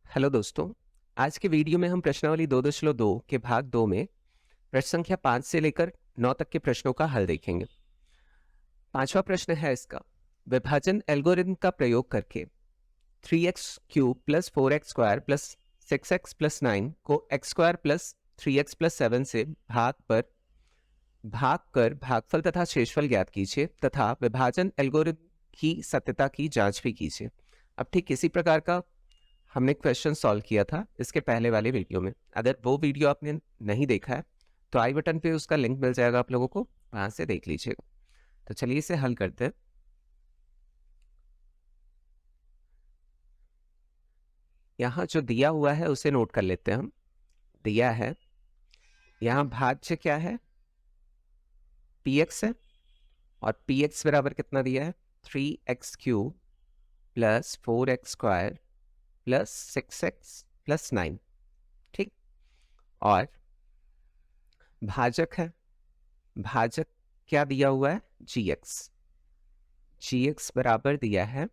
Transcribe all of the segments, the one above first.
Hello दोस्तों। आज के वीडियो में हम प्रश्नावली 2.2 के भाग 2 में प्रश्न संख्या 5 से लेकर 9 तक के प्रश्नों का हल देखेंगे। पांचवा प्रश्न है इसका, विभाजन एल्गोरिथम का प्रयोग करके 3x³ plus 4x² plus 6x plus 9 को x² प्लस 3x प्लस 7 से भाग कर भागफल तथा शेषफल ज्ञात कीजिए तथा विभाजन एल्गोरिथम की सत्यता की जांच भी कीजिए। अब ठीक इसी प्रकार का हमने क्वेश्चन सॉल्व किया था इसके पहले वाले वीडियो में। अगर वो वीडियो आपने नहीं देखा है तो आई बटन पे उसका लिंक मिल जाएगा आप लोगों को, वहां से देख लीजिएगा। तो चलिए इसे हल करते हैं। यहाँ जो दिया हुआ है उसे नोट कर लेते हैं हम। दिया है यहाँ भाज्य क्या है, px है, और px बराबर कितना दिया है 3x³ plus 4x² plus 6x plus 9। ठीक, और भाजक है, भाजक क्या दिया हुआ है gx बराबर दिया है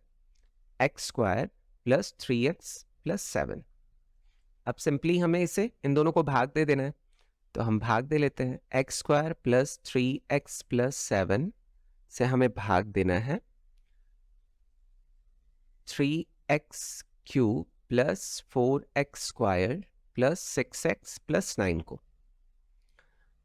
x² प्लस 3x प्लस 7। अब सिंपली हमें इसे इन दोनों को भाग दे देना है, तो हम भाग दे लेते हैं। x² प्लस 3x प्लस 7 से हमें भाग देना है 3x³ plus 4x² plus 6x plus 9 को।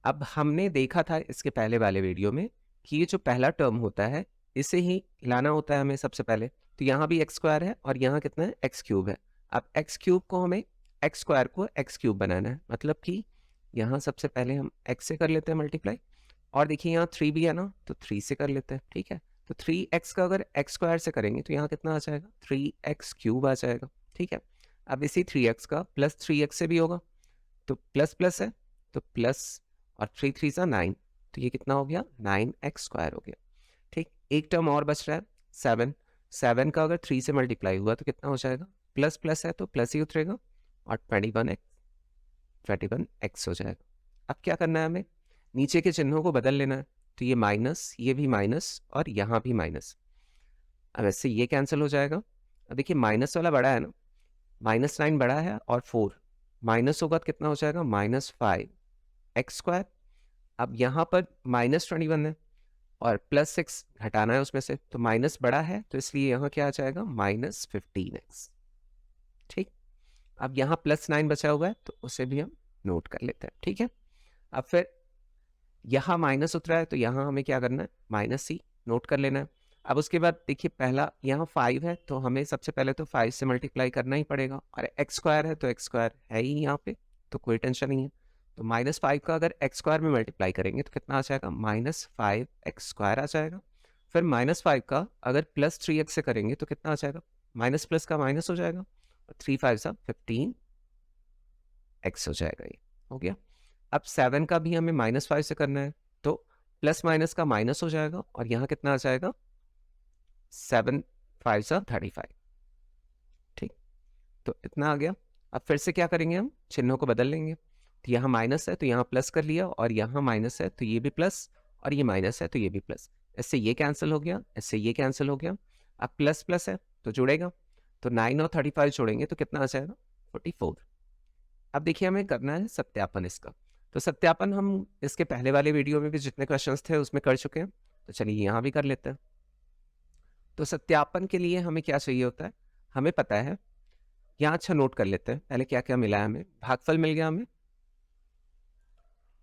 अब हमने देखा था इसके पहले वाले वीडियो में कि ये जो पहला टर्म होता है इसे ही लाना होता है हमें सबसे पहले। तो यहाँ भी x² है और यहाँ कितना है x³ है। अब x³ को हमें x² को x³ बनाना है, मतलब कि यहाँ सबसे पहले हम x से कर लेते हैं मल्टीप्लाई, और देखिए यहाँ 3 भी है ना, तो 3 से कर लेते हैं। ठीक है, तो 3x का अगर x² से करेंगे तो यहाँ कितना आ जाएगा 3x³ आ जाएगा। ठीक है, अब इसी 3x का प्लस 3x से भी होगा, तो प्लस प्लस है तो प्लस, और 3 3 सा 9, तो ये कितना हो गया 9x² हो गया। ठीक, एक टर्म और बच रहा है 7। 7 का अगर 3 से मल्टीप्लाई हुआ तो कितना हो जाएगा, प्लस प्लस है तो प्लस ही उतरेगा, और 21x हो जाएगा। अब क्या करना है हमें, नीचे के चिन्हों को बदल लेना है। तो ये माइनस, ये भी माइनस, और यहाँ भी माइनस। अब ऐसे ये कैंसिल हो जाएगा। अब देखिए माइनस वाला बड़ा है ना, -9 बड़ा है और 4 माइनस होगा तो कितना हो जाएगा -5x²। अब यहाँ पर -21 है और +6 घटाना है उसमें से, तो माइनस बड़ा है तो इसलिए यहाँ क्या आ जाएगा -15x। ठीक, अब यहाँ +9 बचा हुआ है तो उसे भी हम नोट कर लेते हैं। ठीक है, अब फिर यहाँ माइनस उतरा है तो यहाँ हमें क्या करना है -c नोट कर लेना है। अब उसके बाद देखिए पहला यहाँ 5 है तो हमें सबसे पहले तो 5 से मल्टीप्लाई करना ही पड़ेगा, और x² है तो x² है ही यहाँ पे, तो कोई टेंशन नहीं है। तो -5 का अगर x² में मल्टीप्लाई करेंगे तो कितना आ जाएगा -5x² आ जाएगा। फिर -5 का अगर प्लस 3x से करेंगे तो कितना आ जाएगा, माइनस प्लस का माइनस हो जाएगा, 3 5 सा 15x हो जाएगा। ये हो गया। अब 7 का भी हमें -5 से करना है, तो प्लस माइनस का माइनस हो जाएगा, और यहाँ कितना आ जाएगा 7 5 सा 35। ठीक, तो इतना आ गया। अब फिर से क्या करेंगे, हम चिन्हों को बदल लेंगे। तो यहाँ माइनस है तो यहाँ प्लस कर लिया, और यहाँ माइनस है तो ये भी प्लस, और ये माइनस है तो ये भी प्लस। इससे ये कैंसिल हो गया, इससे ये कैंसिल हो गया। अब प्लस प्लस है तो जुड़ेगा, तो 9 और 35 जोड़ेंगे तो कितना आ जाएगा 44। अब देखिए हमें करना है सत्यापन इसका। तो सत्यापन हम इसके पहले वाले वीडियो में भी जितने क्वेश्चंस थे उसमें कर चुके हैं, तो चलिए यहाँ भी कर लेते हैं। तो सत्यापन के लिए हमें क्या चाहिए होता है, हमें पता है। यहाँ अच्छा नोट कर लेते हैं पहले क्या क्या मिला है हमें। भागफल मिल गया हमें,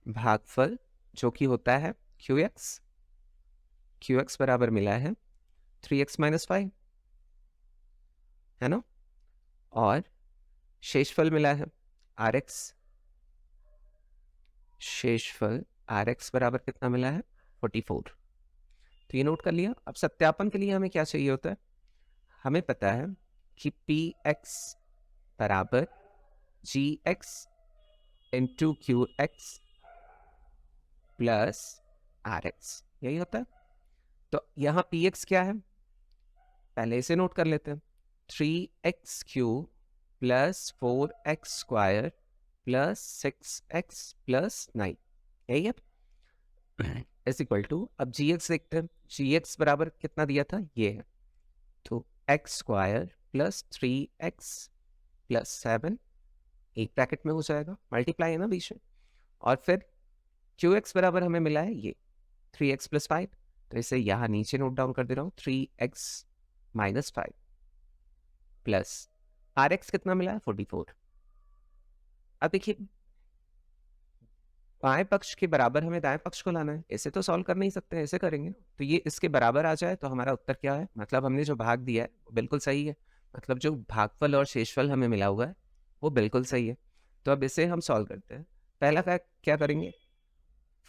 भागफल जो कि होता है QX बराबर मिला है 3x - 5, है ना। और शेषफल मिला है RX, शेषफल RX बराबर कितना मिला है 44। तो ये नोट कर लिया। अब सत्यापन के लिए हमें क्या चाहिए होता है, हमें पता है कि px बराबर gx into QX plus RX, यही होता है। तो यहाँ px क्या है, पहले इसे नोट कर लेते हैं। 3x³ plus 4x² plus 6x plus 9, यही है इज इक्वल टू। अब gx देखते हैं, gx बराबर कितना दिया था, ये है, तो x² प्लस 3x प्लस 7 एक ब्रैकेट में हो जाएगा, मल्टीप्लाई है ना बीच में, और फिर क्यू एक्स बराबर हमें मिला है ये 3x प्लस 5, तो इसे यहाँ नीचे नोट डाउन कर दे रहा हूँ 3x minus 5 plus are x कितना मिला है 44। अब देखिए बाएं पक्ष के बराबर हमें दाएं पक्ष को लाना है, इसे तो सॉल्व कर नहीं सकते, ऐसे करेंगे तो ये इसके बराबर आ जाए तो हमारा उत्तर क्या है, मतलब हमने जो भाग दिया है वो बिल्कुल सही है, मतलब जो भागफल और शेषफल हमें मिला हुआ है वो बिल्कुल सही है। तो अब इसे हम सॉल्व करते हैं। पहला क्या करेंगे,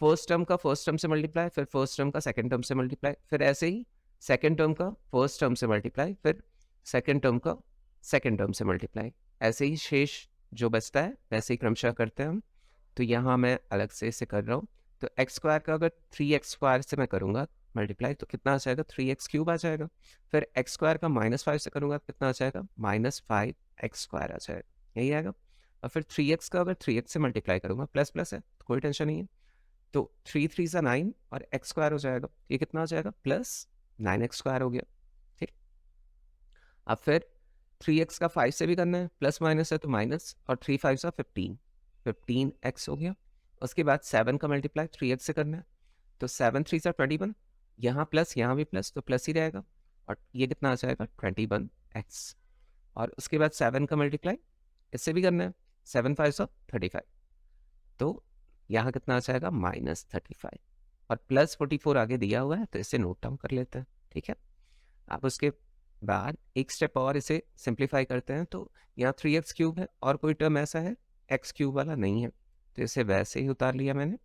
फर्स्ट टर्म का फर्स्ट टर्म से मल्टीप्लाई, फिर फर्स्ट टर्म का सेकंड टर्म से मल्टीप्लाई, फिर ऐसे ही सेकंड टर्म का फर्स्ट टर्म से मल्टीप्लाई, फिर सेकंड टर्म का सेकंड टर्म से मल्टीप्लाई, ऐसे ही शेष जो बचता है वैसे ही क्रमशः करते हैं हम। तो यहाँ मैं अलग से इसे कर रहा हूँ, तो एक्स स्क्वायर का अगर 3x² से मैं करूँगा मल्टीप्लाई तो कितना आ जाएगा 3x³ आ जाएगा, फिर एक्स स्क्वायर का -5 से करूँगा तो कितना आ जाएगा -5x² आ जाएगा, यही आएगा। और फिर 3x का अगर 3x से मल्टीप्लाई करूँगा प्लस प्लस है तो कोई टेंशन नहीं है, तो 3 3 सा 9 और x² हो जाएगा, ये कितना हो जाएगा +9x² हो गया, ठीक। अब फिर 3x का 5 से भी करना है, प्लस माइनस है तो माइनस, और 3 5 सा 15x हो गया। उसके बाद 7 का मल्टीप्लाई 3x से करना है, तो 7 3 सा 21, यहाँ प्लस यहाँ भी प्लस तो प्लस ही रहेगा, और ये कितना आ जाएगा 21x। और उसके बाद 7 का मल्टीप्लाई इससे भी करना है, 7 5 सा 35, तो यहाँ कितना आ जाएगा -35, और +44 आगे दिया हुआ है तो इसे नोट डाउन कर लेते हैं, ठीक है। अब उसके बाद एक स्टेप और इसे सिंप्लीफाई करते हैं, तो यहाँ 3x³ है और कोई टर्म ऐसा है x³ वाला नहीं है, तो इसे वैसे ही उतार लिया मैंने।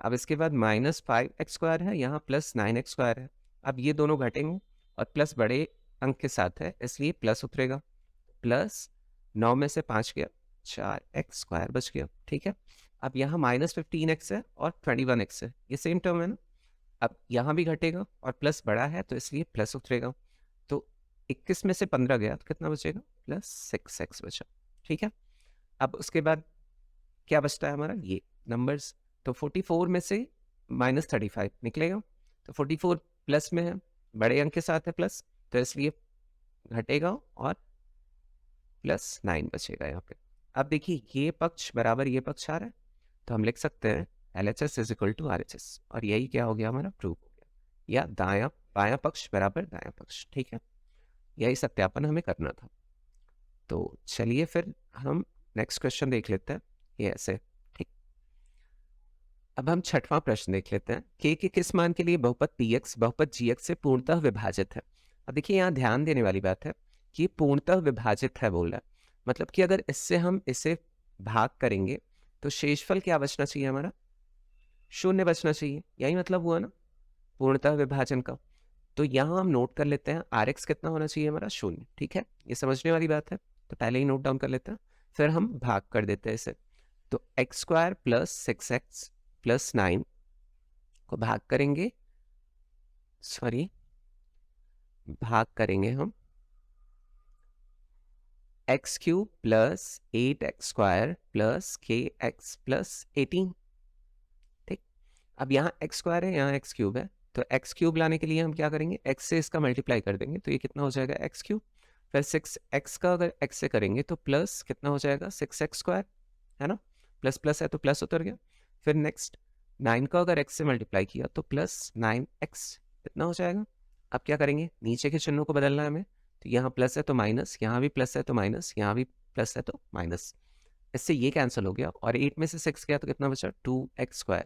अब इसके बाद -5x² है, यहाँ +9x² है, अब ये दोनों घटेंगे और प्लस बड़े अंक के साथ है इसलिए प्लस उतरेगा, प्लस 9 में से 5 गया 4x² बच गया, ठीक है। अब यहाँ -15x है और 21x है, ये सेम टर्म है ना, अब यहाँ भी घटेगा और प्लस बड़ा है तो इसलिए प्लस उतरेगा, तो 21 में से 15 गया तो कितना बचेगा +6x बचा, ठीक है। अब उसके बाद क्या बचता है हमारा ये नंबर्स, तो 44 में से -35 निकलेगा, तो 44 प्लस में है, बड़े अंक के साथ है प्लस, तो इसलिए घटेगा और +9 बचेगा यहाँ पे। अब देखिए ये पक्ष बराबर ये पक्ष आ रहा है, तो हम लिख सकते हैं LHS = RHS, और यही क्या हो गया हमारा प्रूफ हो गया, या दायां बायां पक्ष बराबर दायां पक्ष, ठीक है। यही सत्यापन हमें करना था। तो चलिए फिर हम नेक्स्ट क्वेश्चन देख लेते हैं, ये ऐसे, ठीक। अब हम छठवां प्रश्न देख लेते हैं, k के किस मान के लिए बहुपद px बहुपद gx से पूर्णतः विभाजित है। अब देखिए यहाँ ध्यान देने वाली बात है कि पूर्णतः विभाजित है बोल रहा है, मतलब कि अगर इससे हम इसे भाग करेंगे तो शेषफल क्या बचना चाहिए हमारा, 0 बचना चाहिए, यही मतलब हुआ ना पूर्णतः विभाजन का। तो यहाँ हम नोट कर लेते हैं Rx कितना होना चाहिए हमारा 0, ठीक है, ये समझने वाली बात है, तो पहले ही नोट डाउन कर लेते हैं, फिर हम भाग कर देते हैं इसे, तो x² + 6x + 9 को भाग करेंगे, सॉरी भाग करेंगे हम x³ + 8x² + kx + 18, ठीक। अब यहाँ x² है, यहाँ x³ है, तो x³ लाने के लिए हम क्या करेंगे, x से इसका मल्टीप्लाई कर देंगे, तो ये कितना हो जाएगा x³, फिर 6x का अगर x से करेंगे तो प्लस कितना हो जाएगा 6x², है ना, प्लस प्लस है तो प्लस उतर गया, फिर नेक्स्ट 9 का अगर x से मल्टीप्लाई किया तो +9x कितना हो जाएगा। अब क्या करेंगे, नीचे के चिन्हों को बदलना है हमें, तो यहाँ प्लस है तो माइनस, यहाँ भी प्लस है तो माइनस, यहाँ भी प्लस है तो माइनस, इससे ये कैंसिल हो गया, और 8 में से 6 गया तो कितना बचा 2x²।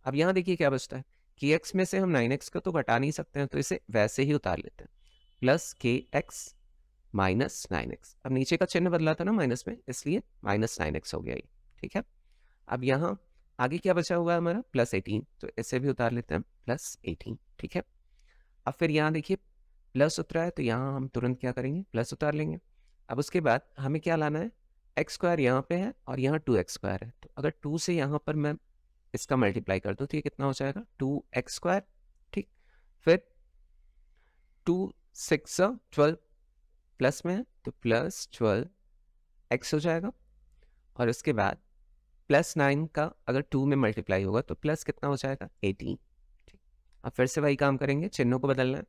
अब यहाँ देखिए क्या बचता है, कि x में से हम 9x का तो घटा नहीं सकते हैं, तो इसे वैसे ही उतार लेते हैं, +kx - 9x। अब नीचे का चिन्ह बदला था ना माइनस में, इसलिए -9x हो गया ये, ठीक है। अब यहाँ आगे क्या बचा हुआ है हमारा +18, तो इसे भी उतार लेते हैं +18, ठीक है। अब फिर यहाँ देखिए प्लस उतरा है तो यहाँ हम तुरंत क्या करेंगे प्लस उतार लेंगे। अब उसके बाद हमें क्या लाना है, x² यहाँ पे है और यहाँ 2x² है, तो अगर 2 से यहाँ पर मैं इसका मल्टीप्लाई कर दूँ तो ये कितना हो जाएगा 2x², ठीक। फिर 2 6 12 प्लस में है तो +12x हो जाएगा, और उसके बाद +9 का अगर 2 में मल्टीप्लाई होगा तो प्लस कितना हो जाएगा 18, ठीक। अब फिर से वही काम करेंगे, चिन्हों को बदलना है,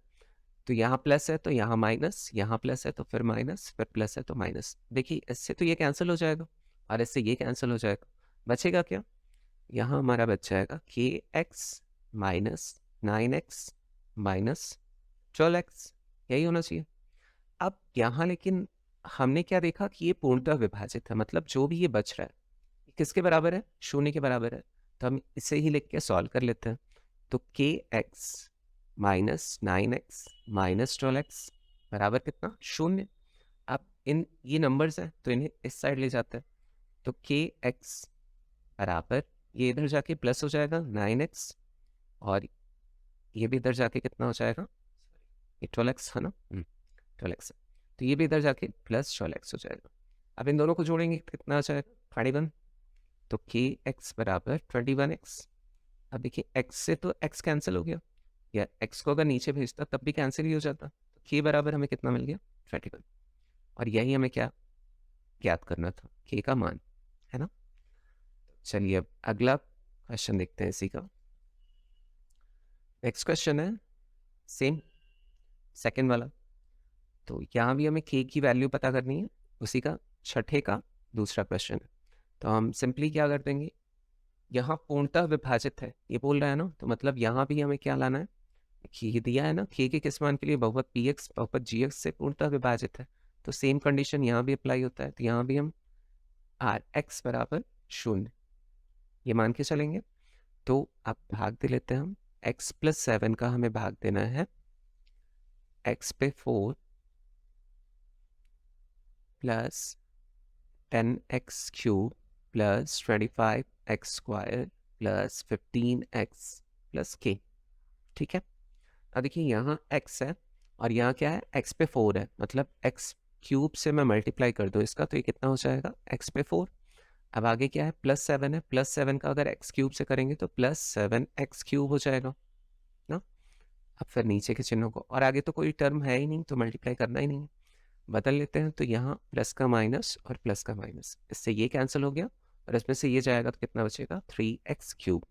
तो यहाँ प्लस है तो यहाँ माइनस, यहाँ प्लस है तो फिर माइनस, फिर प्लस है तो माइनस। देखिए इससे तो ये कैंसिल हो जाएगा और इससे ये कैंसिल हो जाएगा। बचेगा क्या? यहाँ हमारा बच जाएगा के x minus 9x minus 12x। यही होना चाहिए। अब यहाँ लेकिन हमने क्या देखा कि ये पूर्णतः विभाजित है, मतलब जो भी ये बच रहा है ये किसके बराबर है? शून्य के बराबर है। तो हम इसे ही लिख के सॉल्व कर लेते हैं। तो के x minus 9x minus 12x बराबर कितना? शून्य। अब इन ये नंबर्स हैं तो इन्हें इस साइड ले जाते हैं। तो के एक्स बराबर, ये इधर जाके प्लस हो जाएगा 9x और ये भी इधर जाके कितना हो जाएगा? ये 12x है ना, 12x। तो ये भी इधर जाके प्लस 12x हो जाएगा। अब इन दोनों को जोड़ेंगे कितना आ जाएगा? 21। तो के एक्स बराबर 21x। अब देखिए x से तो x कैंसिल हो गया, या x को अगर नीचे भेजता तब भी कैंसिल ही हो जाता। तो k बराबर हमें कितना मिल गया? 21। और यही हमें क्या ज्ञात करना था? k का मान, है ना। चलिए अब अगला क्वेश्चन देखते हैं इसी का। नेक्स्ट क्वेश्चन है सेम, सेकेंड वाला। तो यहाँ भी हमें k की वैल्यू पता करनी है, उसी का छठे का दूसरा क्वेश्चन है। तो हम सिंपली क्या कर देंगे, यहाँ पूर्णतः विभाजित है ये बोल रहा है ना, तो मतलब यहाँ भी हमें क्या लाना है? ये दिया है ना, k के किस मान के लिए? बहुपद px बहुपद gx से पूर्णतः विभाजित है। तो सेम कंडीशन यहाँ भी अप्लाई होता है। तो यहाँ भी हम आर एक्स बराबर शून्य ये मान के चलेंगे। तो अब भाग दे लेते हैं हम। x प्लस 7 का हमें भाग देना है x पे 4 plus 10x cube plus 25x square plus 15x plus k। ठीक है। अब देखिए यहाँ x है और यहाँ क्या है? x पे 4 है, मतलब x क्यूब से मैं मल्टीप्लाई कर दूँ इसका तो ये कितना हो जाएगा? x पे 4। अब आगे क्या है? प्लस 7 है, प्लस 7 का अगर x क्यूब से करेंगे तो प्लस 7x क्यूब हो जाएगा ना। अब फिर नीचे के चिन्हों को, और आगे तो कोई टर्म है ही नहीं तो मल्टीप्लाई करना ही नहीं है, बदल लेते हैं। तो यहाँ प्लस का माइनस और प्लस का माइनस, इससे ये कैंसिल हो गया और इसमें से ये जाएगा तो कितना बचेगा? 3x cube,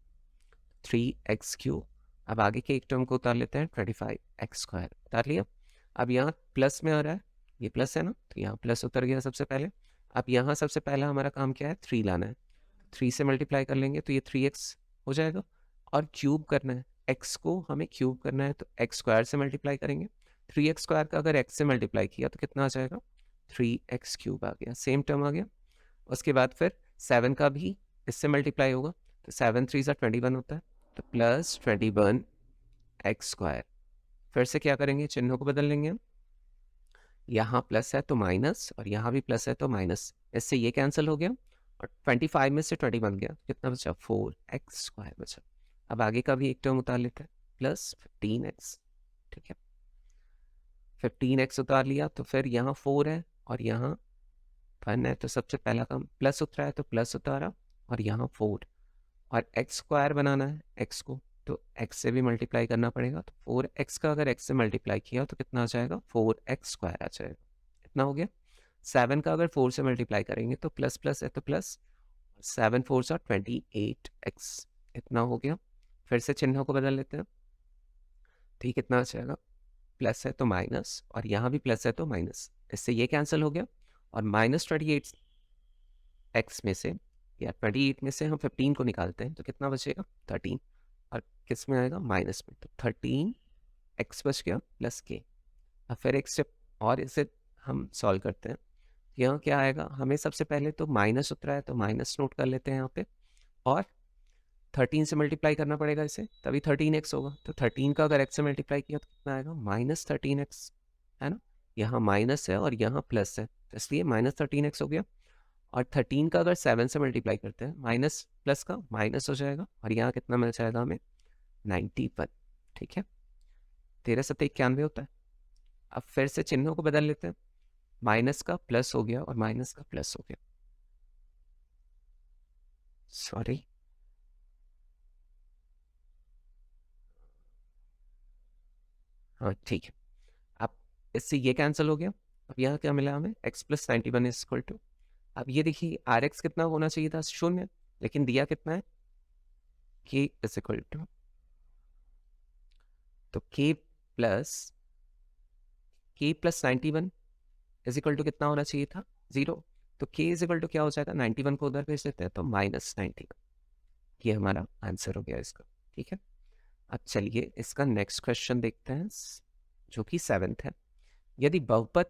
3x cube. अब आगे के एक टर्म को उतार लेते हैं, 25x स्क्वायर उतार लिया। अब यहाँ प्लस में आ रहा है, ये प्लस है ना, तो यहाँ प्लस उतर गया सबसे पहले। अब यहाँ सबसे पहला हमारा काम क्या है? 3 लाना है। 3 से मल्टीप्लाई कर लेंगे तो ये 3x हो जाएगा, और क्यूब करना है, x को हमें क्यूब करना है तो x स्क्वायर से मल्टीप्लाई करेंगे। 3x स्क्वायर का अगर x से मल्टीप्लाई किया तो कितना आ जाएगा? 3x क्यूब आ गया, सेम टर्म आ गया। उसके बाद फिर 7 का भी इससे मल्टीप्लाई होगा, तो 7 3 सा 21 होता है, तो प्लस 21x स्क्वायर। फिर से क्या करेंगे? चिन्हों को बदल लेंगे हम। यहाँ प्लस है तो माइनस और यहाँ भी प्लस है तो माइनस, इससे ये कैंसिल हो गया और 25 में से 20 बन गया, कितना बचा? 4x स्क्वायर बचा। अब आगे का भी एक टर्म उतार लेते हैं, प्लस 15x। ठीक है, 15x उतार लिया तो फिर यहाँ 4 है और यहाँ 1 है, तो सबसे पहला काम प्लस उतरा है तो प्लस उतारा, और यहाँ 4 और x स्क्वायर बनाना है x को, तो x से भी मल्टीप्लाई करना पड़ेगा। तो 4x का अगर x से मल्टीप्लाई किया तो कितना आ जाएगा? 4x स्क्वायर आ जाएगा। इतना हो गया। 7 का अगर 4 से मल्टीप्लाई करेंगे तो प्लस प्लस है तो प्लस, 7 4 सा 28x, इतना हो गया। फिर से चिन्हों को बदल लेते हैं, तो ये कितना आ जाएगा? प्लस है तो माइनस और यहाँ भी प्लस है तो माइनस, इससे ये कैंसिल हो गया। और माइनस 28x में से, या 28 में से हम 15 को निकालते हैं तो कितना बचेगा? 13। और किस में आएगा? माइनस में, तो 13x बच गया प्लस k। अब फिर एक स्टेप और इसे हम सॉल्व करते हैं। यहाँ क्या आएगा? हमें सबसे पहले तो माइनस उतरा है तो माइनस नोट कर लेते हैं यहाँ पे, और 13 से मल्टीप्लाई करना पड़ेगा इसे, तभी 13x होगा। तो 13 का अगर x से मल्टीप्लाई किया तो कितना आएगा? माइनस 13x, है ना। यहाँ माइनस है और यहाँ प्लस है, तो इसलिए माइनस 13x हो गया। और 13 का अगर 7 से मल्टीप्लाई करते हैं, माइनस प्लस का माइनस हो जाएगा, और यहाँ कितना मिल जाएगा हमें? 91। ठीक है, 13 7 91 होता है। अब फिर से चिन्हों को बदल लेते हैं, माइनस का प्लस हो गया और माइनस का प्लस हो गया, सॉरी। हाँ ठीक है, अब इससे ये कैंसिल हो गया। अब यहाँ क्या मिला हमें? x plus 91 is equal to, अब ये देखिए आर एक्स कितना होना चाहिए था? शून्य, लेकिन दिया कितना है? k इज इक्वल टू, तो k plus k plus 91 is equal to कितना होना चाहिए था 0, तो k इज इक्वल टू क्या हो जाएगा 91 को उधर भेज देते हैं तो -91, ये हमारा आंसर हो गया इसका। ठीक है, अब चलिए इसका नेक्स्ट क्वेश्चन देखते हैं जो कि 7th है। यदि बहुपद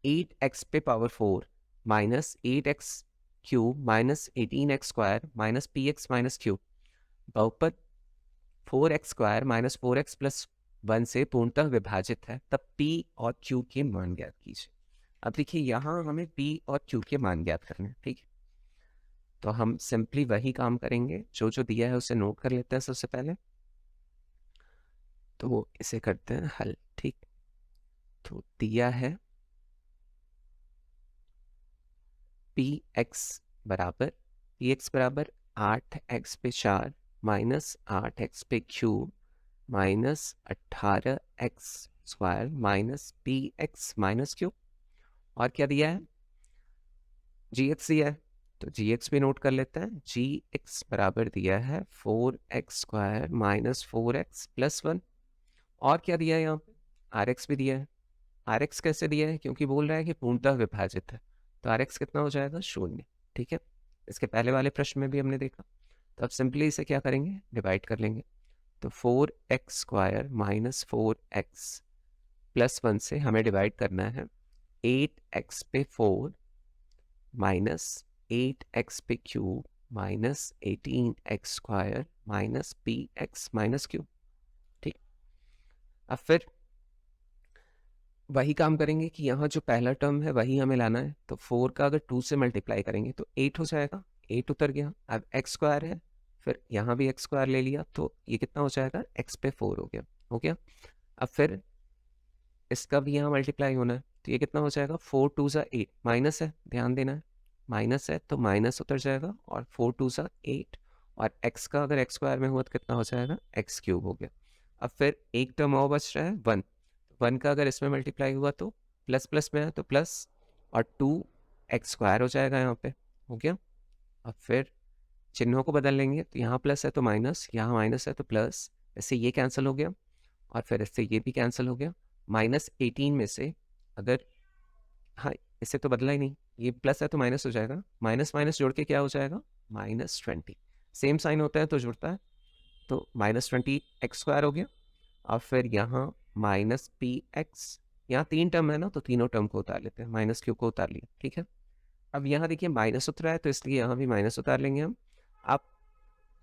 8x पे power 4 minus 8x cube minus 18x square minus px minus cube बहुपद 4x square minus 4x plus 1 से पूर्णतः विभाजित है, तब p और q के मान ज्ञात कीजिए। अब देखिए यहाँ हमें p और q के मान ज्ञात करने हैं। ठीक है, तो हम सिंपली वही काम करेंगे, जो जो दिया है उसे नोट कर लेते हैं सबसे पहले, तो इसे करते हैं हल। ठीक, तो दिया है px बराबर 8x पे 4 माइनस 8x पे cube minus 18x square minus px minus cube, और क्या दिया है gx दिया है, तो gx भी नोट कर लेते हैं। gx बराबर दिया है 4x square minus 4x plus 1, और क्या दिया है यहाँ पे rx भी दिया है। rx कैसे दिया है, क्योंकि बोल रहा है कि पूर्णतः विभाजित है, तो rx कितना हो जाएगा 0। ठीक है, इसके पहले वाले प्रश्न में भी हमने देखा, तो अब सिंपली इसे क्या करेंगे डिवाइड कर लेंगे, तो 4x square minus 4x plus 1 से हमें डिवाइड करना है 8x पे 4 माइनस 8x पे cube minus 18x square minus px minus cube. ठीक, अब फिर वही काम करेंगे कि यहाँ जो पहला टर्म है वही हमें लाना है, तो 4 का अगर 2 से मल्टीप्लाई करेंगे तो 8 हो जाएगा, 8 उतर गया। अब एक्स स्क्वायर है, फिर यहाँ भी एक्स स्क्वायर ले लिया, तो ये कितना हो जाएगा एक्स पे 4 हो गया, हो गया। अब फिर इसका भी यहाँ मल्टीप्लाई होना है, तो ये कितना हो जाएगा 4 2 सा 8, माइनस है ध्यान देना है, माइनस है तो माइनस उतर जाएगा, और 4 2 सा 8, और एक्स का अगर एक्स स्क्वायर में हुआ तो कितना हो जाएगा एक्स क्यूब हो गया। अब फिर एक टर्म और बच रहा है 1, 1 का अगर इसमें मल्टीप्लाई हुआ तो प्लस प्लस में है तो प्लस, और 2 एक्स स्क्वायर हो जाएगा यहाँ पे, हो गया। अब फिर चिन्हों को बदल लेंगे, तो यहाँ प्लस है तो माइनस, यहाँ माइनस है तो प्लस, इससे ये कैंसिल हो गया, और फिर इससे ये भी कैंसिल हो गया। -18 में से अगर, हाँ इससे तो बदला ही नहीं, ये प्लस है तो माइनस हो जाएगा, माइनस माइनस जोड़ के क्या हो जाएगा -20, सेम साइन होता है तो जुड़ता है, तो -20 एक्स स्क्वायर हो गया। और फिर यहाँ माइनस px, यहाँ 3 टर्म है ना तो तीनों टर्म को उतार लेते हैं, माइनस क्यू को उतार लिया। ठीक है, अब यहाँ देखिए माइनस उतरा है तो इसलिए यहाँ भी माइनस उतार लेंगे हम। अब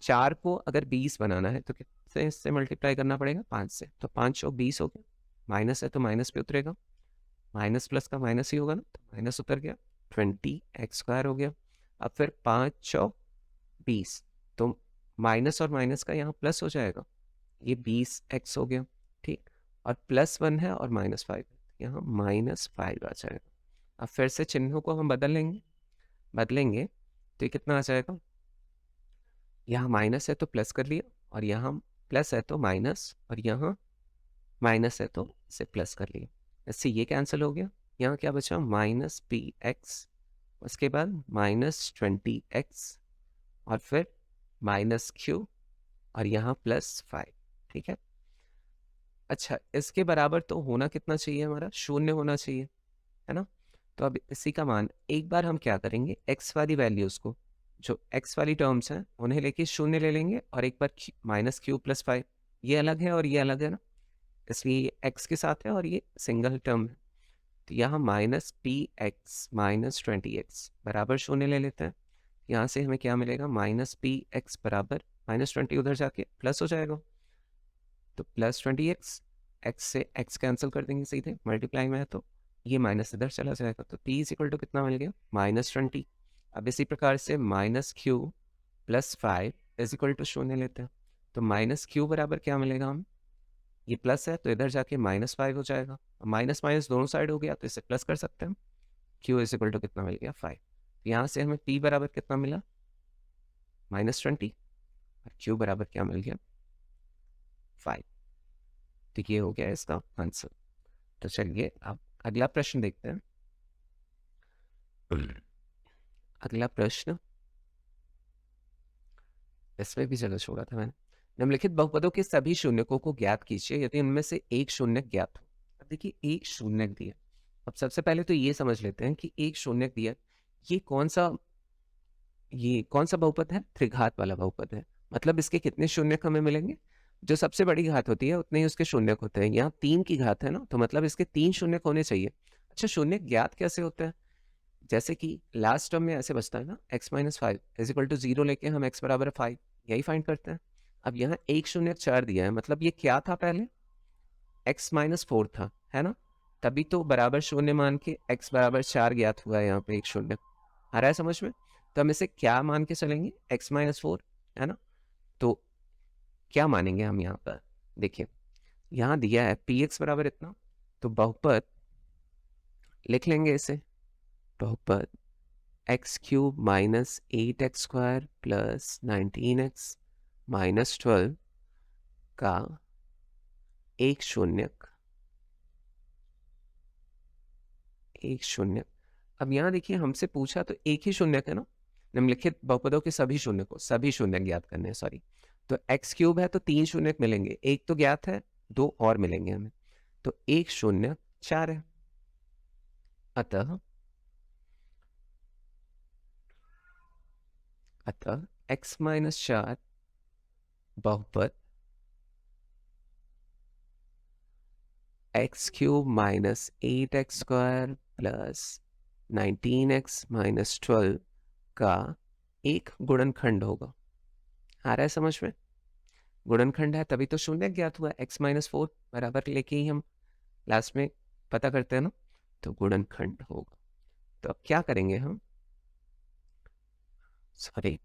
4 को अगर 20 बनाना है तो कितने इससे मल्टीप्लाई करना पड़ेगा 5 से, तो 5 और 20 हो गया, माइनस है तो माइनस पे उतरेगा, माइनस प्लस का माइनस ही होगा ना, तो माइनस उतर गया, 20x स्क्वायर हो गया। अब फिर 5 और 20, तो माइनस और माइनस का यहाँ प्लस हो जाएगा, ये 20x हो गया। ठीक, और +1 है और -5, यहाँ -5 आ जाएगा। अब फिर से चिन्हों को हम बदलेंगे तो ये कितना आ जाएगा, यहाँ माइनस है तो प्लस कर लिया, और यहाँ प्लस है तो माइनस, और यहाँ माइनस है तो इसे प्लस कर लिया, इससे ये कैंसिल हो गया। यहाँ क्या बचा -px, उसके बाद -20x, और फिर -q, और यहाँ +5। ठीक है, अच्छा इसके बराबर तो होना कितना चाहिए हमारा 0 होना चाहिए, है ना। तो अब इसी का मान एक बार हम क्या करेंगे, x वाली वैल्यूज को, जो x वाली टर्म्स हैं उन्हें लेके 0 ले लेंगे, और एक बार -q+5, ये अलग है और ये अलग है ना, इसलिए ये x के साथ है और ये सिंगल टर्म है, तो यहाँ -px -20x बराबर 0 ले लेते हैं। यहाँ से हमें क्या मिलेगा -px बराबर -20, उधर जाके प्लस हो जाएगा, तो +20x, x से x कैंसिल कर देंगे सीधे, मल्टीप्लाई में है तो ये माइनस इधर चला जाएगा, तो p इज इक्वल टू कितना मिल गया -20। अब इसी प्रकार से -q+5 इज इक्वल टू 0 लेते हैं, तो -q बराबर क्या मिलेगा हम, ये प्लस है तो इधर जाके -5 हो जाएगा, माइनस माइनस दोनों साइड हो गया तो इसे प्लस कर सकते हैं, q इज इक्वल टू कितना मिल गया 5। यहाँ से हमें p बराबर कितना मिला -20, और q बराबर क्या मिल गया 5, तो ये हो गया इसका आंसर। तो चलिए अब अगला प्रश्न देखते हैं। अगला प्रश्न इसमें भी जगह छोड़ा था मैंने। निम्नलिखित बहुपदों के सभी शून्यकों को ज्ञात कीजिए यदि उनमें से एक शून्य ज्ञात हो। देखिए एक शून्यक दिया। अब सबसे पहले तो ये समझ लेते हैं कि एक शून्यक दिया, ये कौन सा बहुपद है? त्रिघात वाला बहुपद है। मतलब इसके कितने शून्यक हमें मिलेंगे? जो सबसे बड़ी घात होती है उतने ही उसके शून्यक होते हैं। यहाँ 3 की घात है ना, तो मतलब इसके 3 शून्यक होने चाहिए। अच्छा, शून्यक ज्ञात कैसे होता है? जैसे कि लास्ट टर्म में ऐसे बचता है ना, x-5 इज इक्वल टू 0 लेके हम x बराबर 5 यही फाइंड करते हैं। अब यहाँ एक शून्यक 4 दिया है, मतलब ये क्या था? पहले x-4 था, है ना? तभी तो बराबर शून्य मान के x बराबर 4 ज्ञात हुआ है यहाँ पे एक शून्य। आ रहा है समझ में? तो हम इसे क्या मान के चलेंगे? x-4, है ना? तो क्या मानेंगे हम यहाँ पर? देखिए यहाँ दिया है px बराबर इतना, तो बहुपद लिख लेंगे इसे। बहुपद x³ minus 8x² plus 19x minus 12 का एक शून्यक। अब यहाँ देखिए हमसे पूछा तो एक ही शून्यक है ना, निम्नलिखित बहुपदों के सभी शून्यक ज्ञात करने हैं, सॉरी। तो x³ है तो 3 शून्यक मिलेंगे, एक तो ज्ञात है, 2 और मिलेंगे हमें, तो एक शून्यक 4 है। अतः x-4 बहुपद x³ minus 8x² plus 19x minus 12 का एक गुणनखंड होगा। आ रहा है समझ में? गुणनखंड है तभी तो शून्य ज्ञात हुआ। x-4 बराबर लेके ही हम लास्ट में पता करते हैं ना, तो गुणनखंड होगा। तो अब क्या करेंगे हम? सॉरी,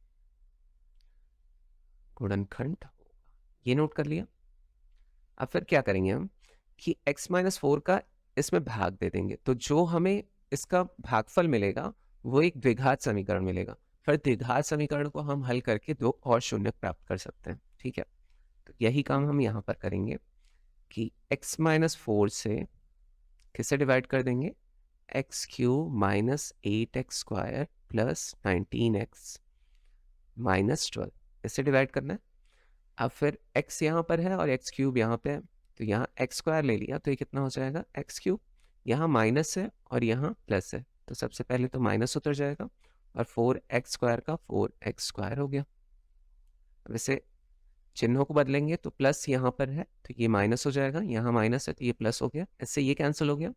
गुणनखंड ये नोट कर लिया। अब फिर क्या करेंगे हम कि x-4 का इसमें भाग दे देंगे, तो जो हमें इसका भागफल मिलेगा वो एक द्विघात समीकरण मिलेगा। फिर द्विघात समीकरण को हम हल करके 2 और शून्य प्राप्त कर सकते हैं। ठीक है, तो यही काम हम यहाँ पर करेंगे कि x-4 से किसे डिवाइड कर देंगे? x³ minus 8x² plus 19x minus 12, इससे डिवाइड करना है। अब फिर x यहाँ पर है और x³ यहाँ पे है, तो यहाँ x² ले लिया तो ये कितना हो जाएगा? x³। यहाँ माइनस है और यहाँ प्लस है, तो सबसे पहले तो माइनस उतर जाएगा और 4x² का 4x² हो गया। वैसे चिन्हों को बदलेंगे तो प्लस यहाँ पर है तो ये माइनस हो जाएगा, यहाँ माइनस है तो ये प्लस हो गया, इससे ये कैंसिल हो गया।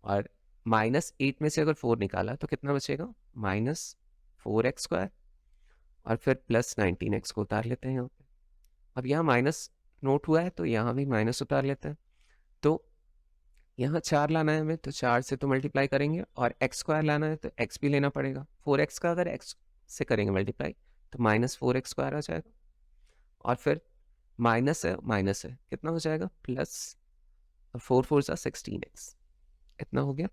और -8 में से अगर 4 निकाला तो कितना बचेगा? -4x² और फिर प्लस 19x को उतार लेते हैं यहाँ पे। अब यहाँ माइनस नोट हुआ है तो यहाँ भी माइनस उतार लेते हैं। तो यहाँ 4 लाना है हमें, तो 4 से तो मल्टीप्लाई करेंगे, और x² लाना है तो x भी लेना पड़ेगा। 4x का अगर x से करेंगे मल्टीप्लाई तो -4x² आ जाएगा, और फिर माइनस है कितना हो जाएगा? प्लस, और 4 4 सा 16x, इतना हो गया।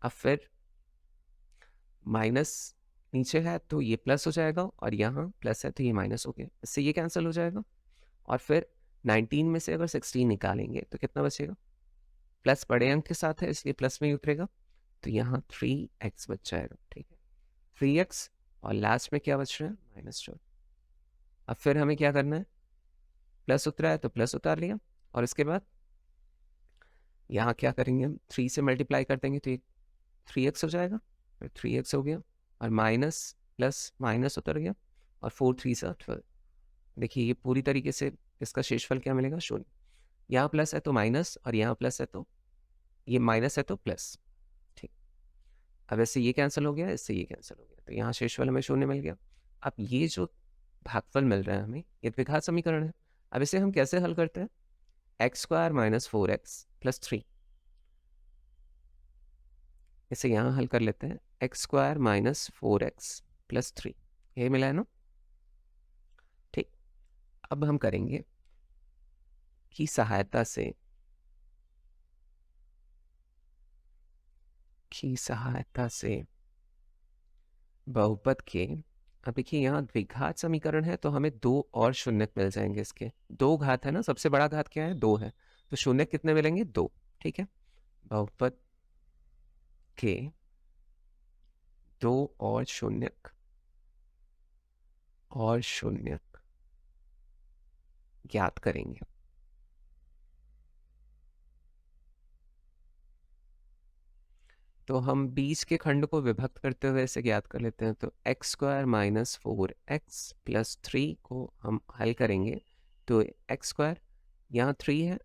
अब फिर माइनस नीचे है तो ये प्लस हो जाएगा, और यहाँ प्लस है तो ये माइनस हो गया, इससे ये कैंसिल हो जाएगा। और फिर 19 में से अगर 16 निकालेंगे तो कितना बचेगा? प्लस बड़े अंक के साथ है इसलिए प्लस में ही उतरेगा, तो यहाँ 3x बच जाएगा। ठीक है, 3x, और लास्ट में क्या बच रहा है? -12। अब फिर हमें क्या करना है? प्लस उतरा है तो प्लस उतार लिया, और इसके बाद यहाँ क्या करेंगे हम? 3 से मल्टीप्लाई कर देंगे तो ये 3x हो जाएगा, फिर 3x हो गया, और माइनस प्लस माइनस उतर गया, और 4 3 सा 12। देखिए ये पूरी तरीके से इसका शेषफल क्या मिलेगा? शून्य। यहाँ प्लस है तो माइनस, और यहाँ प्लस है तो ये माइनस है तो प्लस। ठीक, अब ऐसे ये कैंसिल हो गया, इससे ये कैंसिल हो गया, तो यहाँ शेषफल हमें शून्य मिल गया। अब ये जो भागफल मिल रहा है हमें, ये द्विघात समीकरण है। अब इसे हम कैसे हल करते हैं? x² माइनस 4x प्लस 3, इसे यहाँ हल कर लेते हैं। x² माइनस 4x प्लस 3, यही मिला है ना? ठीक, अब हम करेंगे की सहायता से बहुपद के, अब देखिए यहाँ द्विघात समीकरण है तो हमें 2 और शून्यक मिल जाएंगे। इसके 2 घात है ना, सबसे बड़ा घात क्या है? 2 है, तो शून्यक कितने मिलेंगे? 2। ठीक है, बहुपद के 2 और शून्यक ज्ञात करेंगे। तो हम बीच के खंड को विभक्त करते हुए इसे ज्ञात कर लेते हैं। तो x square minus 4x plus 3 को हम हल करेंगे तो एक्स स्क्वायर यहाँ 3 है,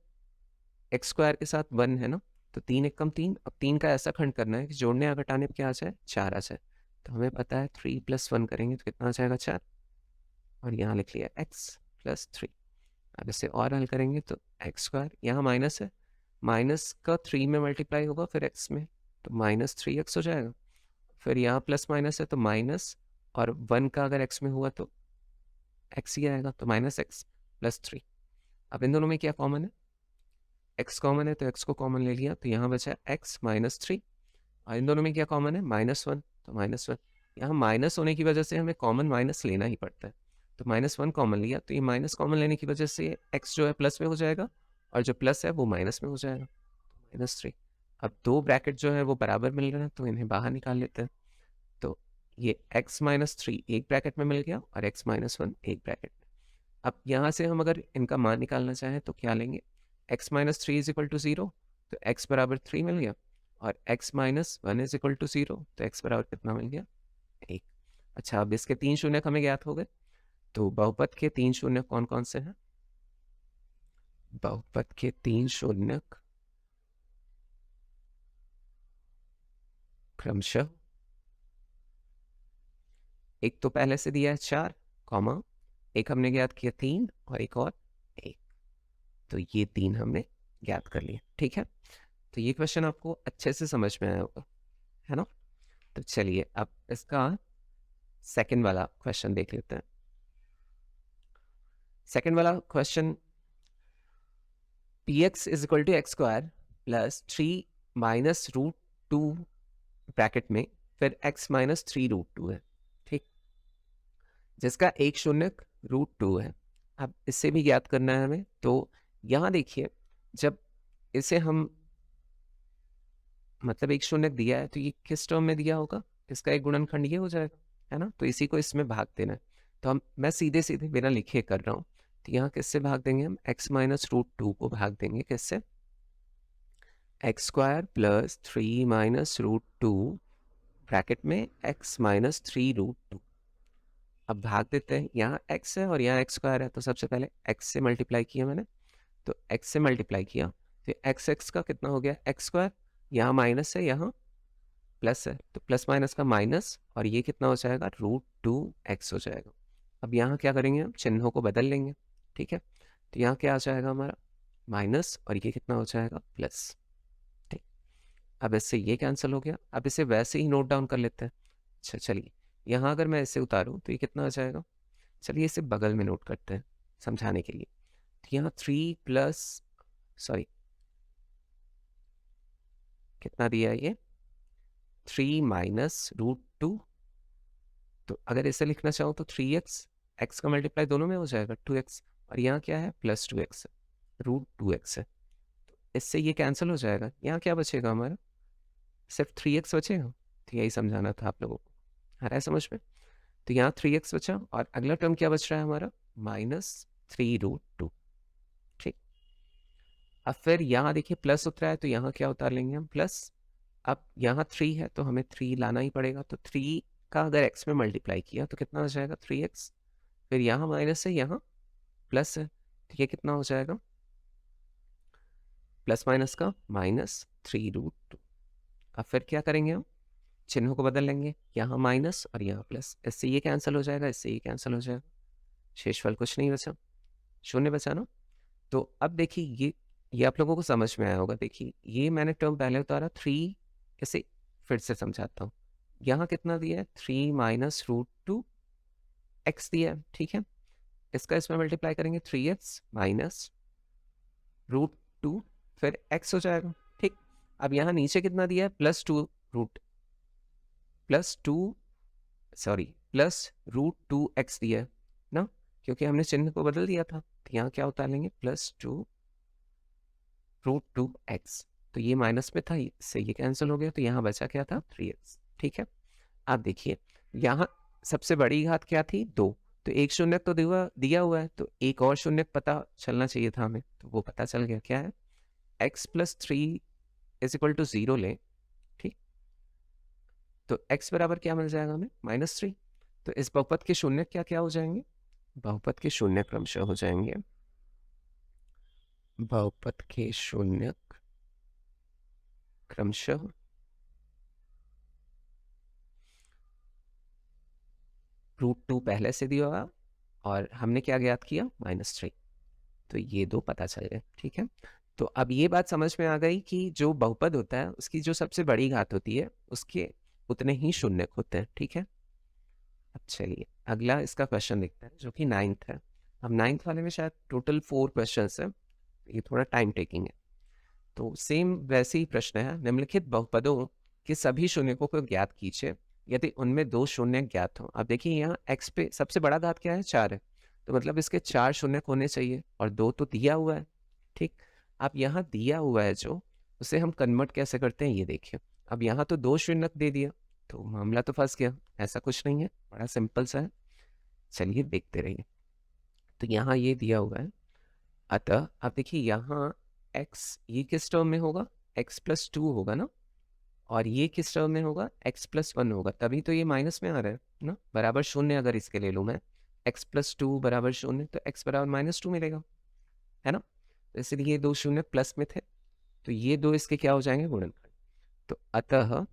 एक्स स्क्वायर के साथ 1 है ना, तो 3 एकम 3। अब 3 का ऐसा खंड करना है कि जोड़ने या घटाने पर क्या आ जाए, 4 आ जाए। तो हमें पता है 3 + 1 करेंगे तो कितना आ जाएगा, 4। और यहाँ लिख लिया x + 3। अब इसे और हल करेंगे तो एक्स स्क्वायर, यहाँ माइनस है, माइनस का 3 में मल्टीप्लाई होगा फिर एक्स में, तो -3x हो जाएगा। फिर यहाँ प्लस माइनस है तो माइनस, और 1 का अगर x में हुआ तो x ही आएगा, तो -x + 3। अब इन दोनों में क्या कॉमन है, x कॉमन है तो x को कॉमन ले लिया, तो यहाँ बचा x -3। और इन दोनों में क्या कॉमन है, -1, तो -1। यहाँ माइनस होने की वजह से हमें कॉमन माइनस लेना ही पड़ता है, तो -1 कॉमन लिया, तो ये माइनस कॉमन लेने की वजह से x जो है प्लस में हो जाएगा और जो प्लस है वो माइनस में हो जाएगा, -3। अब दो ब्रैकेट जो है वो बराबर मिल रहे हैं तो इन्हें बाहर निकाल लेते हैं। तो ये x -3 एक ब्रैकेट में मिल गया और x -1 एक ब्रैकेट में। अब यहाँ से हम अगर इनका मान निकालना चाहें तो क्या लेंगे, x -3 = 0, तो x बराबर 3 मिल गया, और x -1 = 0, तो x बराबर कितना मिल गया, 1। अच्छा, अब इसके 3 शून्यक हमें ज्ञात हो गए। तो बहुपद के 3 शून्यक कौन कौन से हैं, बहुपद के 3 शून्यक क्रमशः, एक तो पहले से दिया है 4, कॉमा एक हमने ज्ञात किया 3, और एक और 1। तो ये 3 हमने ज्ञात कर लिए, ठीक है। तो ये क्वेश्चन आपको अच्छे से समझ में आया होगा, है ना। तो चलिए अब इसका सेकंड वाला क्वेश्चन देख लेते हैं। सेकंड वाला क्वेश्चन, px = x² + 3 - √2 ब्रैकेट में फिर x - 3√2 है, ठीक, जिसका एक शून्यक √2 है। अब इससे भी ज्ञात करना है हमें। तो यहाँ देखिए, जब इसे हम मतलब एक शून्यक दिया है तो ये किस टर्म में दिया होगा, इसका एक गुणनखंड ये हो जाएगा, है ना। तो इसी को इसमें भाग देना है। तो मैं सीधे सीधे बिना लिखे कर रहा हूँ। तो यहाँ किससे भाग देंगे हम, x - √2 को भाग देंगे किससे, x² + 3 - √2 ब्रैकेट में x - 3√2। अब भाग देते हैं, यहाँ x है और यहाँ x² है, तो सबसे पहले x से मल्टीप्लाई किया मैंने, तो x से मल्टीप्लाई किया तो x का कितना हो गया, x², यहाँ माइनस है यहाँ प्लस है, तो प्लस माइनस का माइनस, और ये कितना हो जाएगा, √2x हो जाएगा। अब यहाँ क्या करेंगे, हम चिन्हों को बदल लेंगे, ठीक है। तो यहाँ क्या आ जाएगा हमारा, माइनस, और ये कितना हो जाएगा, प्लस, ठीक। अब इससे ये कैंसिल हो गया। अब इसे वैसे ही नोट डाउन कर लेते हैं। अच्छा चलिए, यहाँ अगर मैं इसे उतारूँ तो ये कितना आ जाएगा, चलिए इसे बगल में नोट करते हैं समझाने के लिए। तो यहाँ 3 दिया है, ये 3 - √2। तो अगर इसे लिखना चाहूँ तो 3x, x का मल्टीप्लाई दोनों में हो जाएगा 2x, और यहाँ क्या है, +2x, √2x है। तो इससे ये कैंसिल हो जाएगा, यहाँ क्या बचेगा हमारा, सिर्फ 3x बचेगा। तो यही समझाना था आप लोगों को, आ रहा है समझ में। तो यहाँ 3x बचा, और अगला टर्म क्या बच रहा है हमारा, -3√2, ठीक। अब फिर यहाँ देखिए प्लस उतरा है, तो यहाँ क्या उतार लेंगे हम, प्लस। अब यहाँ 3 है तो हमें 3 लाना ही पड़ेगा, तो 3 का अगर x में मल्टीप्लाई किया तो कितना हो जाएगा, 3x। फिर यहाँ माइनस है, यहाँ प्लस है, तो ये कितना हो जाएगा, प्लस माइनस का -3√2। अब फिर क्या करेंगे हम, चिन्हों को बदल लेंगे, यहाँ माइनस और यहाँ प्लस, इससे ये कैंसिल हो जाएगा, इससे ये कैंसिल हो जाएगा, शेषफल कुछ नहीं बचा, शून्य बचा ना। तो अब देखिए, ये आप लोगों को समझ में आया होगा। देखिए ये मैंने टर्म पहले उतारा 3, इसे फिर से समझाता हूँ। यहाँ कितना दिया है, 3 - √2 x दिया है, ठीक है। इसका इसमें मल्टीप्लाई करेंगे, 3x - √2 फिर x हो जाएगा, ठीक। अब यहाँ नीचे कितना दिया है, +√2x दिया है ना, क्योंकि हमने चिन्ह को बदल दिया था। तो यहाँ क्या उतार लेंगे, +2√2x। तो ये माइनस में था, इससे ये कैंसिल हो गया, तो यहाँ बचा क्या था, 3x, ठीक है। अब देखिए, यहाँ सबसे बड़ी घात क्या थी, 2। तो एक शून्यक तो दिया हुआ है, तो एक और शून्यक पता चलना चाहिए था हमें, तो वो पता चल गया, क्या है, x + 3 = 0 लें, ठीक। तो x बराबर क्या मिल जाएगा हमें, -3। तो इस बहुपद के शून्य क्या क्या हो जाएंगे, बहुपद के शून्य क्रमशः हो जाएंगे, बहुपद के शून्य क्रमशः √2 पहले से दिया हुआ और हमने क्या ज्ञात किया, -3। तो ये दो पता चल गए, ठीक है। तो अब ये बात समझ में आ गई कि जो बहुपद होता है उसकी जो सबसे बड़ी घात होती है उसके उतने ही शून्य होते हैं, ठीक है। अब चलिए अगला इसका क्वेश्चन देखते हैं जो कि 9th है। अब 9th वाले में शायद टोटल 4 क्वेश्चन है, ये थोड़ा टाइम टेकिंग है। तो सेम वैसे ही प्रश्न है, निम्नलिखित बहुपदों के सभी शून्यकों को ज्ञात कीजिए यदि उनमें 2 शून्य ज्ञात हो। अब देखिए यहाँ x पे सबसे बड़ा घात क्या है, 4 है, तो मतलब इसके 4 शून्य होने चाहिए और 2 तो दिया हुआ है, ठीक। अब यहाँ दिया हुआ है जो, उसे हम कन्वर्ट कैसे करते हैं ये देखिए। अब यहाँ तो 2 शून्य दे दिया तो मामला तो फंस गया, ऐसा कुछ नहीं है, बड़ा सिंपल सा है। चलिए देखते रहिए। तो यहाँ ये दिया हुआ है, अतः अब देखिए यहाँ x ये किस टर्म में होगा, x+2 होगा ना, और ये किस टर्म में होगा, x+1 होगा, तभी तो ये माइनस में आ रहा है ना, बराबर शून्य अगर इसके ले लूँ मैं, x+2 बराबर शून्य, तो x बराबर -2 मिलेगा, है ना। तो इसलिए ये 2 शून्य प्लस में थे, तो ये 2 इसके क्या हो जाएंगे, गुणनखंड। तो अतः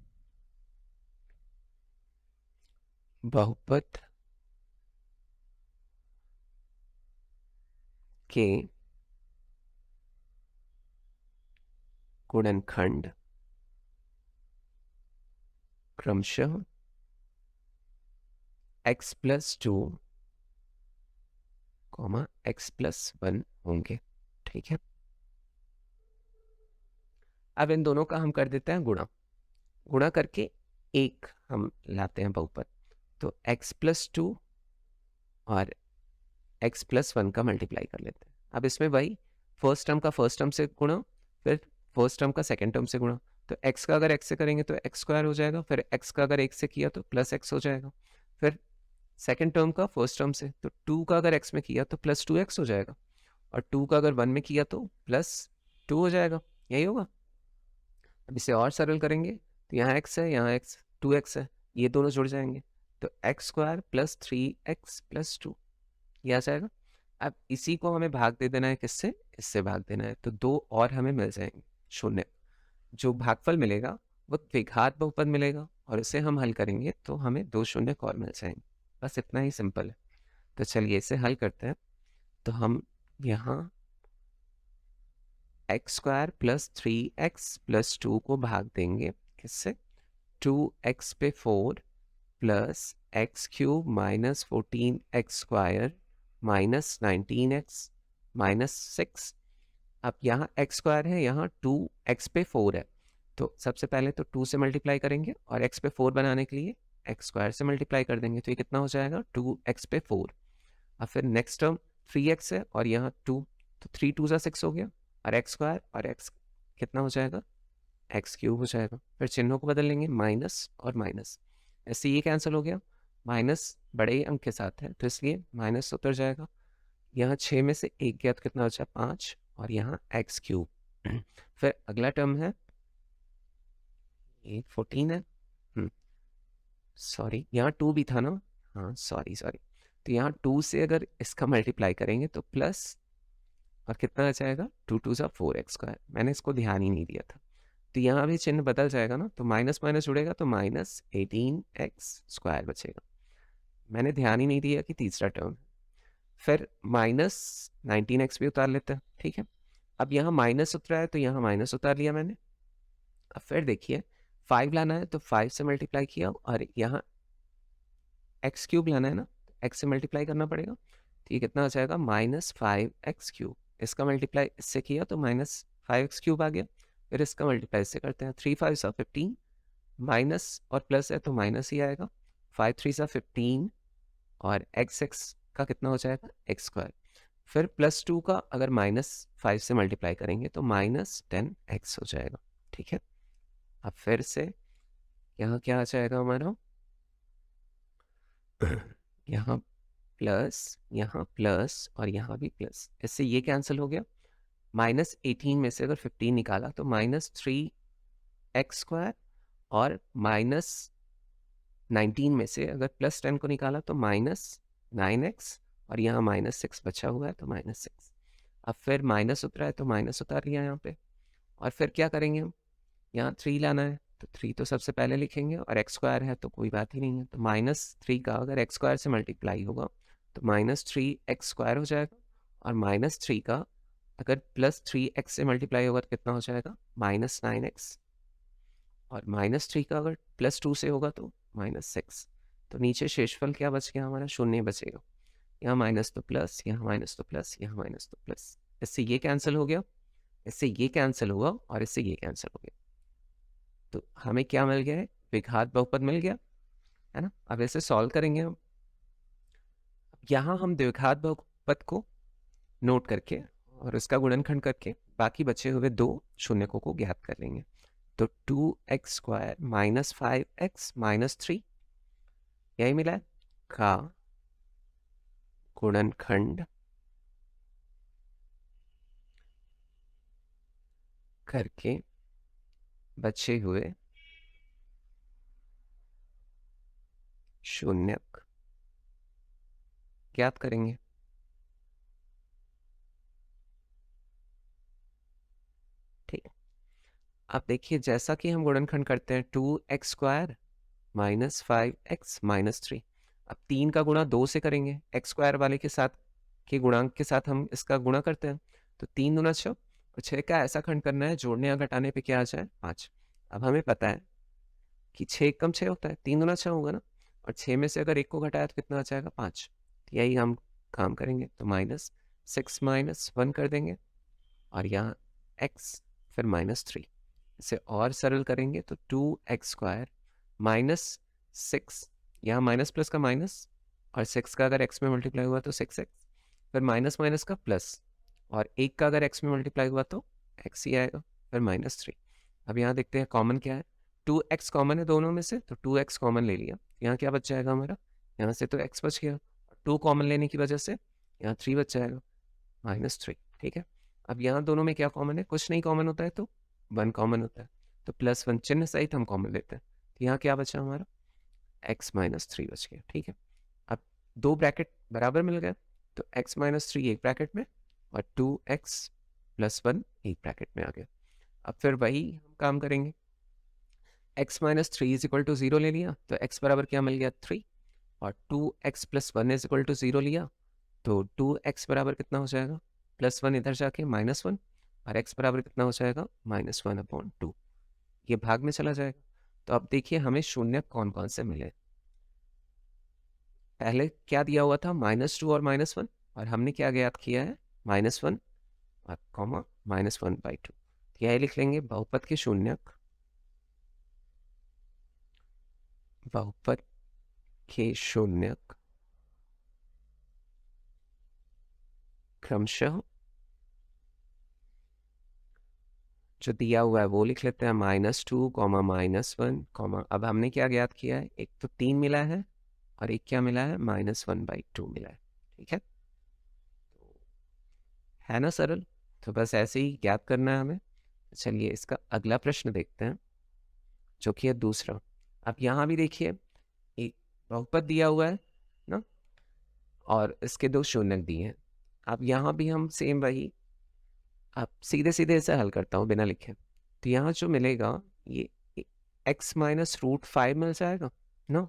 बहुपद के गुणनखंड क्रमशः x+2, x+1 होंगे, ठीक है। अब इन दोनों का हम कर देते हैं गुणा, गुणा करके एक हम लाते हैं बहुपद, तो x+2 और x+1 का मल्टीप्लाई कर लेते हैं। अब इसमें वही फर्स्ट टर्म का फर्स्ट टर्म से गुणा, फिर फर्स्ट टर्म का सेकंड टर्म से गुणा, तो x का अगर x से करेंगे तो x² हो जाएगा, फिर x का अगर 1 से किया तो +x हो जाएगा, फिर सेकंड टर्म का फर्स्ट टर्म से, तो 2 का अगर x में किया तो +2x हो जाएगा, और 2 का अगर 1 में किया तो +2 हो जाएगा, यही होगा। अब इसे और सरल करेंगे तो यहाँ x है, यहाँ x 2x है, ये दोनों जुड़ जाएंगे, तो x² + 3x + 2 ये आ जाएगा। अब इसी को हमें भाग दे देना है, किससे, इससे भाग देना है, तो 2 और हमें मिल जाएंगे शून्य। जो भागफल मिलेगा वो द्विघात बहुपद मिलेगा और इसे हम हल करेंगे तो हमें 2 शून्य और मिल जाएंगे, बस इतना ही सिंपल है। तो चलिए इसे हल करते हैं। तो हम यहाँ x² + 3x + 2 को भाग देंगे किससे, 2x पे 4 प्लस x³ - 14x² - 19x - 6। अब यहाँ x² है, यहाँ 2x पे 4 है, तो सबसे पहले तो 2 से मल्टीप्लाई करेंगे और x पे 4 बनाने के लिए x² से मल्टीप्लाई कर देंगे, तो ये कितना हो जाएगा, 2x पे 4। अब फिर नेक्स्ट टर्म 3x है और यहाँ 2, तो 3 2 = 6 हो गया, और x² और x कितना हो जाएगा, x³ हो जाएगा। फिर चिन्हों को बदल लेंगे, माइनस और माइनस, ऐसे ये कैंसिल हो गया, माइनस बड़े अंक के साथ है तो इसलिए माइनस उतर जाएगा। यहाँ 6 में से 1 गया तो कितना बचा, 5, और यहाँ x³। फिर अगला टर्म है ये 14 है, सॉरी यहाँ 2 भी था ना, हाँ सॉरी, तो यहाँ 2 से अगर इसका मल्टीप्लाई करेंगे तो प्लस, और कितना आ जाएगा, 2 2 = 4x², मैंने इसको ध्यान ही नहीं दिया था। तो यहाँ भी चिन्ह बदल जाएगा ना, तो माइनस माइनस जुड़ेगा तो -18x² बचेगा, मैंने ध्यान ही नहीं दिया कि तीसरा टर्म। फिर -19x भी उतार लेते हैं, ठीक है। अब यहाँ माइनस उतरा है तो यहाँ माइनस उतार लिया मैंने। अब फिर देखिए 5 लाना है तो 5 से मल्टीप्लाई किया, और यहाँ x³ लाना है ना, x से मल्टीप्लाई करना पड़ेगा, तो ये कितना आ जाएगा, -5x³। इसका मल्टीप्लाई इससे किया तो -5x³ आ गया, फिर इसका मल्टीप्लाई इससे करते हैं, 3 5 = 15, माइनस और प्लस है तो माइनस ही आएगा, 5 3 = 15, और x का कितना हो जाएगा, x²। फिर +2 का अगर -5 से मल्टीप्लाई करेंगे तो -10x हो जाएगा, ठीक है। अब फिर से यहाँ क्या आ जाएगा हमारा, यहाँ प्लस और यहाँ भी प्लस, इससे ये कैंसिल हो गया। -18 में से अगर 15 निकाला तो -3x² और 19 में से अगर +10 को निकाला तो -9x और यहाँ -6 बचा हुआ है तो -6। अब फिर माइनस उतरा है तो माइनस उतार लिया यहाँ पे। और फिर क्या करेंगे हम, यहाँ 3 लाना है तो 3 तो सबसे पहले लिखेंगे और x² है तो कोई बात ही नहीं है। तो -3 का अगर x² से मल्टीप्लाई होगा तो -3x² हो जाएगा, और -3 का अगर +3x से मल्टीप्लाई होगा तो कितना हो जाएगा, -9x, और -3 का अगर +2 से होगा तो -6। तो नीचे शेषफल क्या बच गया हमारा, शून्य बचेगा। यहाँ माइनस तो प्लस, यहाँ माइनस तो प्लस, यहाँ माइनस तो प्लस, इससे ये कैंसिल हो गया, इससे ये कैंसिल हुआ और इससे ये कैंसिल हो गया। तो हमें क्या मिल गया है, द्विघात बहुपद मिल गया है ना। अब इसे सॉल्व करेंगे हम। यहाँ हम द्विघात बहुपद को नोट करके और उसका गुणनखंड करके बाकी बचे हुए दो शून्यकों को ज्ञात कर लेंगे। तो 2x² - 5x - 3 यही मिला है का गुणनखंड करके बचे हुए शून्यक ज्ञात करेंगे। ठीक, अब देखिए जैसा कि हम गुणनखंड करते हैं 2x² - 5x - 3। अब 3 का गुणा 2 से करेंगे, x² वाले के साथ के गुणांक के साथ हम इसका गुणा करते हैं। तो 3 दूना 6, और 6 का ऐसा खंड करना है जोड़ने या घटाने पे क्या आ जाए, 5। अब हमें पता है कि 6 कम 6 होता है, 3 दूना 6 होगा ना, और 6 में से अगर 1 को घटाया तो कितना आ जाएगा, 5। यही हम काम करेंगे। तो -6 - 1 कर देंगे, और यहाँ x फिर -3। इसे और सरल करेंगे तो 2x² - 6, यहाँ माइनस प्लस का माइनस, और 6 का अगर x में मल्टीप्लाई हुआ तो 6x, फिर माइनस माइनस का प्लस, और 1 का अगर x में मल्टीप्लाई हुआ तो x ही आएगा, फिर -3। अब यहाँ देखते हैं कॉमन क्या है, 2x कॉमन है दोनों में से, तो 2x कॉमन ले लिया। यहाँ क्या बच जाएगा हमारा, यहाँ से तो x बच गया, 2 कॉमन लेने की वजह से यहाँ 3 बच जाएगा, -3। ठीक है, अब यहाँ दोनों में क्या कॉमन है, कुछ नहीं कॉमन होता है तो 1 कॉमन होता है, तो +1 चिन्ह सहित हम कॉमन लेते हैं। तो यहाँ क्या बचा हमारा, x - 3 बच गया। ठीक है, अब दो ब्रैकेट बराबर मिल गए, तो x - 3 एक ब्रैकेट में और 2x + 1 एक ब्रैकेट में आ गया। अब फिर वही हम काम करेंगे, x - 3 = 0 ले लिया तो x बराबर क्या मिल गया, 3, और 2x + 1 = 0 लिया तो 2x बराबर कितना हो जाएगा, +1 इधर जाके -1, और x बराबर कितना हो जाएगा, -1/2। ये भाग में चला जाएगा। तो अब देखिए हमें शून्य कौन कौन से मिले। पहले क्या दिया हुआ था, -2 और -1, और हमने क्या ज्ञात किया है, -1 और कॉमा -1/2। यह लिख लेंगे बहुपद के शून्यक, बहुपद के शून्यक क्रमशः जो दिया हुआ है वो लिख लेते हैं, -2, -1, अब हमने क्या ज्ञात किया है, एक तो 3 मिला है और एक क्या मिला है, -1/2 मिला है। ठीक है ना सरल। तो बस ऐसे ही ज्ञात करना है हमें। चलिए इसका अगला प्रश्न देखते हैं, जो कि है दूसरा। अब यहाँ भी देखिए एक बहुपद दिया हुआ है ना, और इसके दो शून्यक दिए हैं। अब यहाँ भी हम सेम वही, अब सीधे सीधे इसे हल करता हूँ बिना लिखे। तो यहाँ जो मिलेगा ये x - √5 मिल जाएगा ना,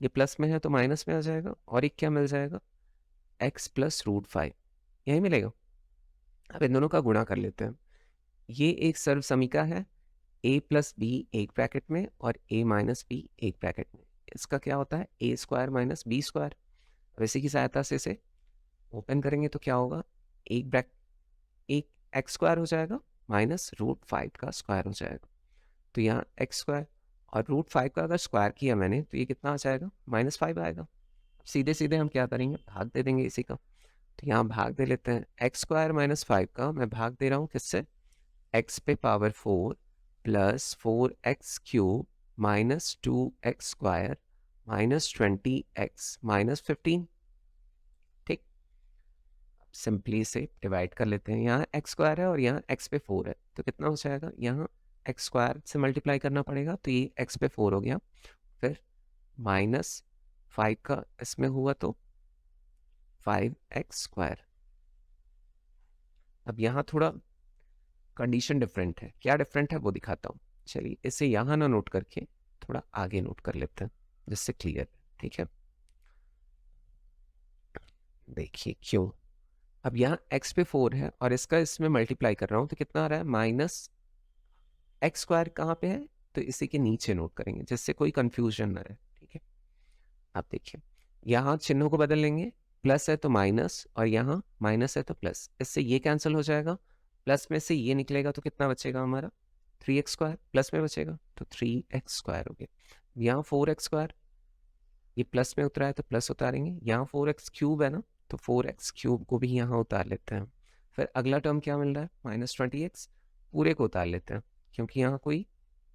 ये प्लस में है तो माइनस में आ जाएगा, और एक क्या मिल जाएगा, x + √5, यही मिलेगा। अब इन दोनों का गुणा कर लेते हैं। ये एक सर्व समीका है, a + b एक ब्रैकेट में और a - b एक ब्रैकेट में। इसका क्या होता है, a² - b²। अब इसी की सहायता से इसे ओपन करेंगे तो क्या होगा, एक x² हो जाएगा -√5 का स्क्वायर हो जाएगा। तो यहाँ x² और √5 का अगर स्क्वायर किया मैंने तो ये कितना आ जाएगा, -5 आएगा। सीधे सीधे हम क्या करेंगे, भाग दे देंगे इसी का। तो यहाँ भाग दे लेते हैं, x² - 5 का मैं भाग दे रहा हूँ किससे, x पे पावर 4 + 4x³ -2x² -20x -15। ठीक, सिंपली से डिवाइड कर लेते हैं, यहाँ x² है और यहाँ x पे 4 है, तो कितना हो जाएगा, यहाँ x² से मल्टीप्लाई करना पड़ेगा तो ये x पे 4 हो गया, फिर माइनस 5 का इसमें हुआ तो 5x²। अब यहाँ थोड़ा कंडीशन डिफरेंट है, क्या डिफरेंट है वो दिखाता हूँ। चलिए इसे यहाँ ना नोट करके थोड़ा आगे नोट कर लेते हैं जिससे क्लियर है, ठीक है। देखिए क्यों, अब यहाँ x पे 4 है और इसका इसमें मल्टीप्लाई कर रहा हूँ तो कितना आ रहा है, -x² कहाँ पे है, तो इसी के नीचे नोट करेंगे जिससे कोई कंफ्यूजन ना रहे, ठीक है। अब देखिए यहाँ चिन्हों को बदल लेंगे, प्लस है तो माइनस और यहाँ माइनस है तो प्लस, इससे ये कैंसिल हो जाएगा, प्लस में से ये निकलेगा तो कितना बचेगा हमारा 3x², प्लस में बचेगा तो 3x² हो गया। यहाँ 4x², ये प्लस में उतरा है तो प्लस उतारेंगे, यहाँ 4x³ है ना तो 4x³ को भी यहाँ उतार लेते हैं। फिर अगला टर्म क्या मिल रहा है, -20x, पूरे को उतार लेते हैं क्योंकि यहाँ कोई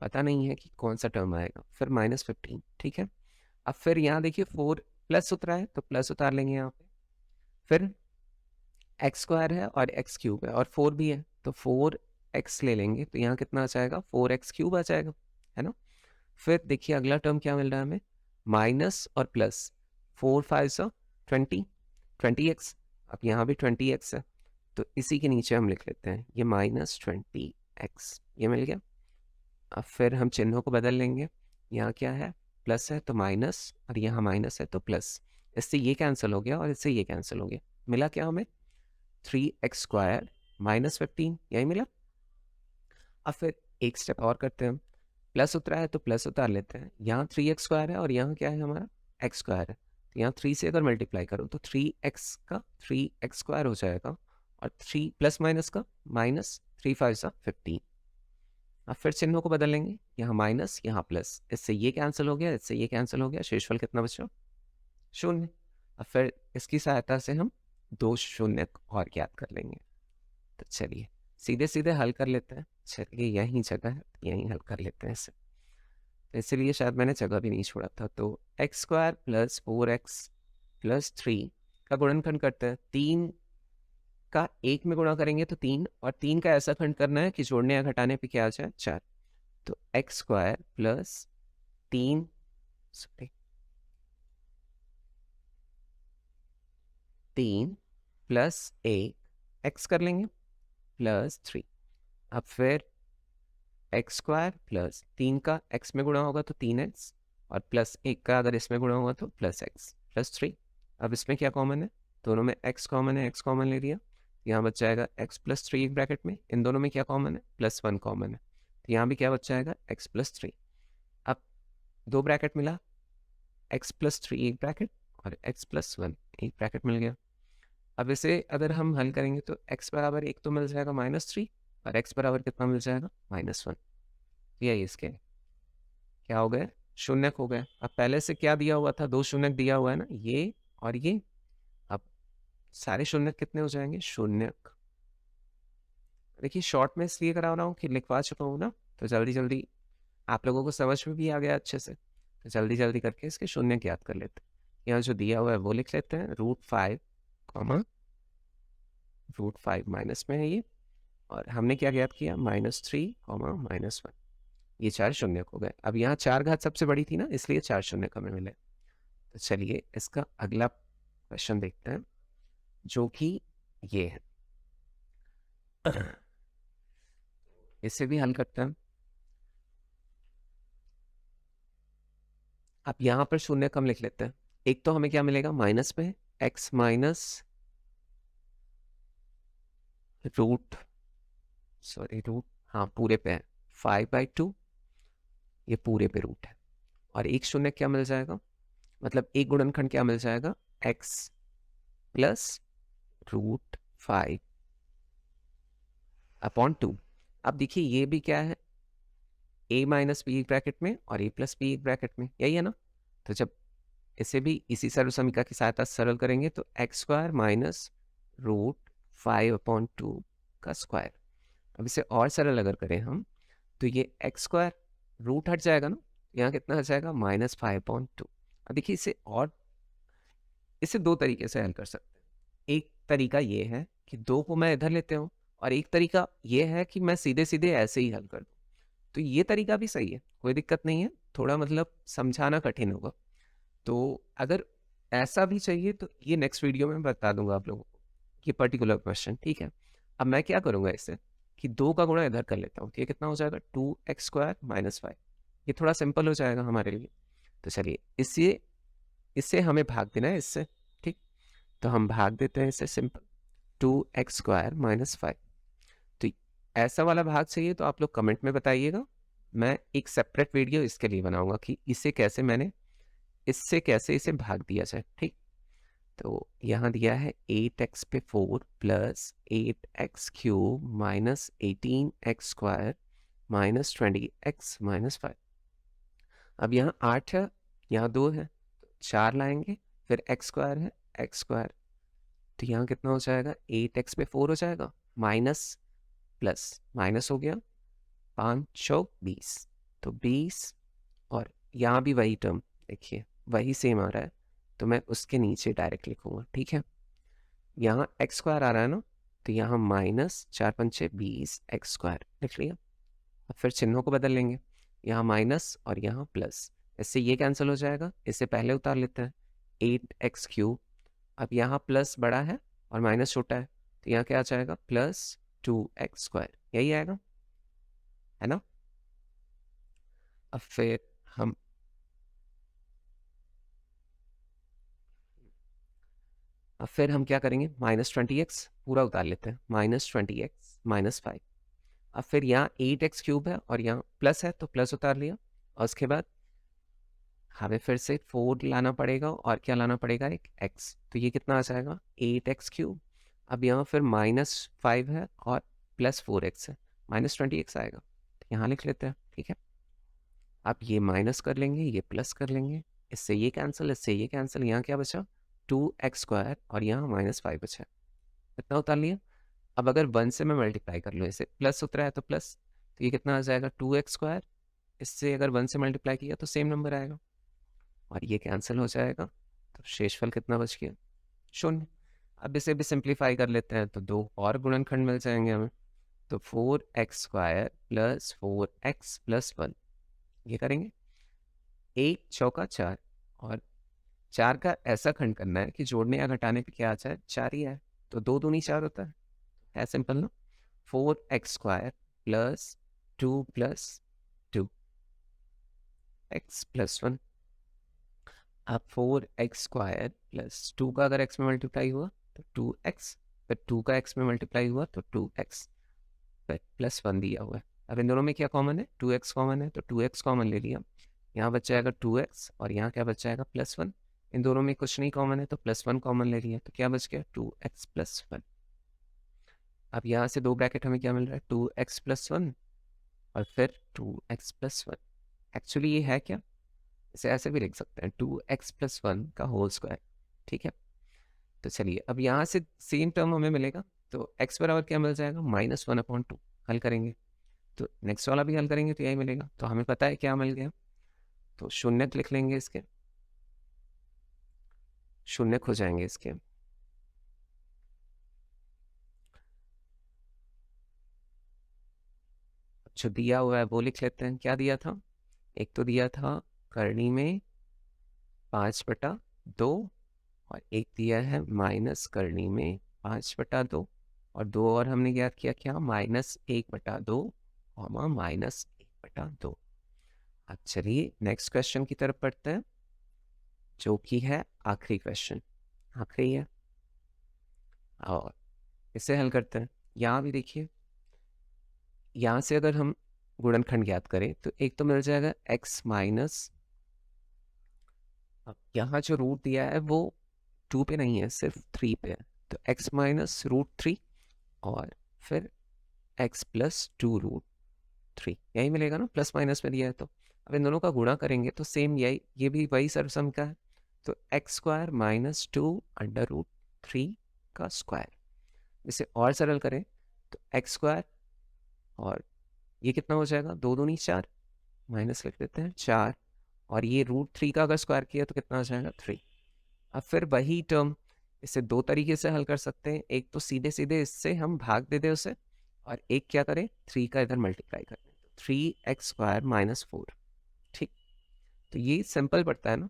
पता नहीं है कि कौन सा टर्म आएगा। फिर -15, ठीक है। अब फिर यहाँ देखिए 4 प्लस उतरा है तो प्लस उतार लेंगे यहाँ पे, फिर x² है और x³ है और 4 भी है तो 4x ले लेंगे तो यहाँ कितना आ जाएगा, 4x³ आ जाएगा, है ना। फिर देखिए अगला टर्म क्या मिल रहा है हमें, माइनस और प्लस, 4 5 20x, अब यहाँ भी 20x है तो इसी के नीचे हम लिख लेते हैं ये -20x, ये मिल गया। अब फिर हम चिन्हों को बदल लेंगे, यहाँ क्या है, प्लस है तो माइनस और यहाँ माइनस है तो प्लस, इससे ये कैंसिल हो गया और इससे ये कैंसिल हो गया, मिला क्या हमें 3x² -15, यही मिला। अब फिर एक स्टेप और करते हैं हम, प्लस उतरा है तो प्लस उतार लेते हैं, यहाँ 3x² है और यहाँ क्या है हमारा x² है, तो यहाँ 3 से अगर मल्टीप्लाई करो तो 3x का 3x² हो जाएगा और 3 प्लस माइनस का माइनस, 3 5 15। अब फिर चिन्हों को बदल लेंगे, यहाँ माइनस यहाँ प्लस, इससे ये कैंसिल हो गया, इससे ये कैंसिल हो गया, शेषफल कितना बचा, 0। अब फिर इसकी सहायता से हम 2 शून्य और ज्ञात कर लेंगे। तो चलिए सीधे सीधे हल कर लेते हैं, चलिए यही जगह है यहीं हल कर लेते हैं इसे, तो इसलिए शायद मैंने जगह भी नहीं छोड़ा था। तो x² + 4x + 3 का गुणनखंड करते हैं, 3 का 1 में गुणा करेंगे तो 3, और 3 का ऐसा खंड करना है कि जोड़ने या घटाने पे क्या आ जाए 4, तो x² + 3 3 + 1 x कर लेंगे +3। अब फिर x² + 3 का x में गुणा होगा तो 3x, और +1 का अगर इसमें गुणा होगा तो +x +3। अब इसमें क्या कॉमन है, दोनों में x कॉमन है, x कॉमन ले लिया, यहाँ बच जाएगा x + 3 एक ब्रैकेट में, इन दोनों में क्या कॉमन है, +1 कॉमन है, तो यहाँ भी क्या बच जाएगा x + 3। अब 2 ब्रैकेट मिला, x + 3 एक ब्रैकेट और x + 1 एक ब्रैकेट मिल गया। अब इसे अगर हम हल करेंगे तो x बराबर 1 तो मिल जाएगा -3 और x बराबर कितना मिल जाएगा -1, यही इसके क्या हो गए, शून्यक हो गए। अब पहले से क्या दिया हुआ था, 2 शून्यक दिया हुआ है ना, ये और ये, अब सारे शून्यक कितने हो जाएंगे, शून्यक। देखिए शॉर्ट में इसलिए करा रहा हूँ कि लिखवा चुका हूँ ना, तो जल्दी जल्दी आप लोगों को समझ में भी आ गया अच्छे से, तो जल्दी जल्दी करके इसके शून्यक याद कर लेते हैं। यहाँ जो दिया हुआ है वो लिख लेते हैं, √5, √5 माइनस में है ये, और हमने क्या ज्ञात किया, -3, -1, ये 4 शून्यक हो गए। अब यहाँ 4 घात सबसे बड़ी थी ना, इसलिए 4 शून्यक हमें मिले। तो चलिए इसका अगला क्वेश्चन देखते हैं जो कि ये है, इसे भी हल करते हैं। अब यहाँ पर शून्य कम लिख लेते हैं, एक तो हमें क्या मिलेगा, माइनस में x माइनस रूट हाँ पूरे पे है 5/2, ये पूरे पे रूट है, और एक शून्य क्या मिल जाएगा, मतलब एक गुणनखंड क्या मिल जाएगा, x + √5/2। अब देखिए ये भी क्या है, a - b एक ब्रैकेट में और a + b एक ब्रैकेट में, यही है ना। तो जब इसे भी इसी सरल समीकरण की सहायता से सरल करेंगे तो x² - √5/2 का स्क्वायर। अब इसे और सरल अगर करें हम तो ये x² रूट हट जाएगा ना, यहाँ कितना हट जाएगा, -5/2। अब देखिए इसे 2 तरीके से हल कर सकते हैं। एक तरीका ये है कि 2 को मैं इधर लेते हूँ, और एक तरीका ये है कि मैं सीधे सीधे ऐसे ही हल कर दूँ। तो ये तरीका भी सही है, कोई दिक्कत नहीं है, थोड़ा मतलब समझाना कठिन होगा। तो अगर ऐसा भी चाहिए तो ये नेक्स्ट वीडियो में बता दूंगा आप लोगों को, ये पर्टिकुलर क्वेश्चन, ठीक है। अब मैं क्या करूंगा इससे कि 2 का गुणा इधर कर लेता हूँ, तो ये कितना हो जाएगा 2x² - 5। ये थोड़ा सिंपल हो जाएगा हमारे लिए। तो चलिए इससे इससे हमें भाग देना है इससे, ठीक। तो हम भाग देते हैं इससे, सिंपल 2x² - 5। तो ऐसा वाला भाग चाहिए तो आप लोग कमेंट में बताइएगा, मैं एक सेपरेट वीडियो इसके लिए बनाऊंगा कि इससे कैसे इसे भाग दिया जाए, ठीक। तो यहाँ दिया है 8x पे 4 plus 8x³ minus 18x² minus 20x minus 5। अब यहाँ 8 है, यहाँ 2 है, तो 4 लाएंगे, फिर x² है, x², तो यहाँ कितना हो जाएगा 8x पे 4 हो जाएगा, माइनस प्लस माइनस हो गया, 5 चौक 20, तो 20। और यहाँ भी वही टर्म देखिए, वही सेम आ रहा है, तो मैं उसके नीचे डायरेक्ट लिखूंगा, ठीक है। यहाँ x² आ रहा है ना, तो यहाँ माइनस 4 पंचे 20x² लिख लिया। अब फिर चिन्हों को बदल लेंगे, यहाँ माइनस और यहाँ प्लस, इससे ये कैंसिल हो जाएगा, इससे पहले उतार लेते हैं 8x³। अब यहाँ प्लस बड़ा है और माइनस छोटा है, तो यहाँ क्या आ जाएगा प्लस 2x², यही आएगा, है ना। अब फिर हम क्या करेंगे, -20x पूरा उतार लेते हैं, -20x - 5। अब फिर यहाँ 8x³ है और यहाँ प्लस है, तो प्लस उतार लिया, और उसके बाद हमें फिर से 4 लाना पड़ेगा और क्या लाना पड़ेगा, एक x, तो ये कितना आ जाएगा 8x³। अब यहाँ फिर -5 है और +4x है, -20x आएगा, तो यहाँ लिख लेते हैं, ठीक है। अब ये माइनस कर लेंगे, ये प्लस कर लेंगे, इससे ये कैंसिल, इससे ये कैंसिल, यहाँ क्या बचा 2x² और यहाँ -5 बचा, इतना उतार लिया। अब अगर 1 से मैं मल्टीप्लाई कर लूँ, इसे प्लस उतरा है तो प्लस, तो ये कितना आ जाएगा 2x², इससे अगर 1 से मल्टीप्लाई किया तो सेम नंबर आएगा, और ये कैंसिल हो जाएगा, तो शेषफल कितना बच गया 0। अब इसे भी सिंप्लीफाई कर लेते हैं, तो 2 और गुणनखंड मिल जाएंगे हमें, तो 4x² + 4x + 1, ये करेंगे 1 चौका 4, और 4 का ऐसा खंड करना है कि जोड़ने या घटाने पे क्या आ जाए 4 ही आए, तो 2 दूनी 4 होता है सिंपल ना। 4x² + 2 + 2 x + 1। अब 4x² + 2 का अगर x में मल्टीप्लाई हुआ तो 2x, फिर 2 का x में मल्टीप्लाई हुआ तो 2x, फिर +1 दिया हुआ है। अब इन दोनों में क्या कॉमन है, 2x कॉमन है, तो 2x कॉमन ले लिया, यहाँ बच जाएगा 2x और यहाँ क्या बच जाएगा +1। इन दोनों में कुछ नहीं कॉमन है, तो +1 कॉमन ले लिया, तो क्या बच गया 2x + 1। अब यहाँ से 2 ब्रैकेट हमें क्या मिल रहा है 2x + 1 और फिर 2x + 1। एक्चुअली ये है क्या, इसे ऐसे भी लिख सकते हैं 2x + 1 का होल स्क्वायर, ठीक है। तो चलिए अब यहाँ से सेम टर्म हमें मिलेगा, तो x बराबर क्या मिल जाएगा -1/2, हल करेंगे तो नेक्स्ट वाला भी हल करेंगे तो यही मिलेगा, तो हमें पता है क्या मिल गया, तो शून्यक लिख लेंगे, इसके शून्यक हो जाएंगे इसके। जो दिया हुआ है वो लिख लेते हैं, क्या दिया था, एक तो दिया था करनी में 5/2 और एक दिया है माइनस करनी में 5/2, और 2 और हमने याद किया क्या -1/2 और -1/2। अब चलिए नेक्स्ट क्वेश्चन की तरफ पढ़ते हैं, जो कि है आखिरी क्वेश्चन, आखिरी है, और इसे हल करते हैं। यहाँ भी देखिए, यहाँ से अगर हम गुणनखंड ज्ञात करें तो एक तो मिल जाएगा x माइनस, अब यहाँ जो रूट दिया है वो 2 पे नहीं है, सिर्फ 3 पे है, तो x - √3 और फिर x + 2√3, यही मिलेगा ना, प्लस माइनस में दिया है। तो अब इन दोनों का गुणा करेंगे तो सेम यही, ये भी वही सर्वसम का है, तो x² - 2√3 का स्क्वायर। इसे और सरल करें तो x² और ये कितना हो जाएगा 2 दूनी 4, माइनस लिख देते हैं 4, और ये √3 का अगर स्क्वायर किया तो कितना आ जाएगा 3। अब फिर वही टर्म इसे 2 तरीके से हल कर सकते हैं, एक तो सीधे सीधे इससे हम भाग दे दें उसे, और एक क्या करें 3 का इधर मल्टीप्लाई करें, 3x² - 4, ठीक। तो ये सिंपल पड़ता है ना,